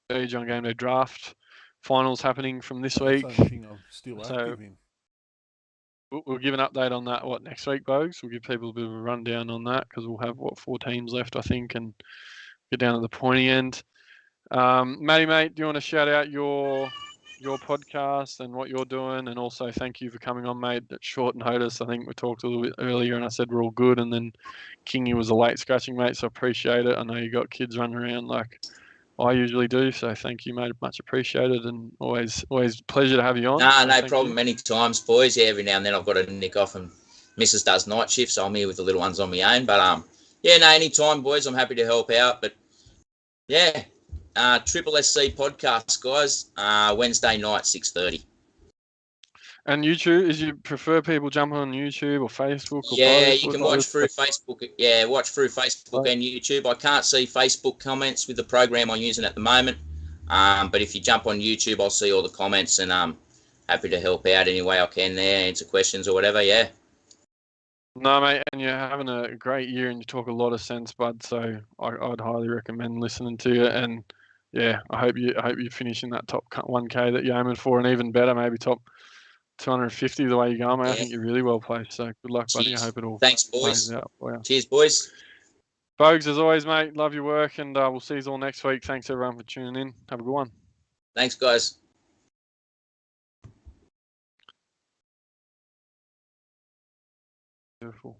Beige on GameDay draft finals happening from this week. That's the only thing I'm still active in. We'll give an update on that, next week, Bogues? We'll give people a bit of a rundown on that because we'll have, 4 teams left, I think, and get down to the pointy end. Matty, mate, do you want to shout out your podcast and what you're doing? And also thank you for coming on, mate, at short notice. I think we talked a little bit earlier and I said we're all good. And then Kingy was a late scratching, mate, so I appreciate it. I know you got kids running around like I usually do, so thank you, mate. Much appreciated, and always pleasure to have you on. No problem. Many times, boys. Every now and then I've got to nick off, and Mrs. does night shifts, so I'm here with the little ones on my own. But anytime, boys. I'm happy to help out. But Triple SC podcast, guys. Wednesday night, 6:30. And YouTube, is you prefer people jumping on YouTube or Facebook? Or you can watch through Facebook. Yeah, watch through Facebook and YouTube. I can't see Facebook comments with the program I'm using at the moment. But if you jump on YouTube, I'll see all the comments, and I'm happy to help out any way I can there, answer questions or whatever. Yeah. No, mate, and you're having a great year, and you talk a lot of sense, bud. So I'd highly recommend listening to you. And I hope you finish in that top 1K that you're aiming for, and even better, maybe top 250 the way you're going, mate. I think you're really well placed. So good luck, buddy. I hope it all Thanks, boys. Out. Wow. Cheers, boys. Bogues, as always, mate, love your work, and we'll see you all next week. Thanks, everyone, for tuning in. Have a good one. Thanks, guys. Beautiful.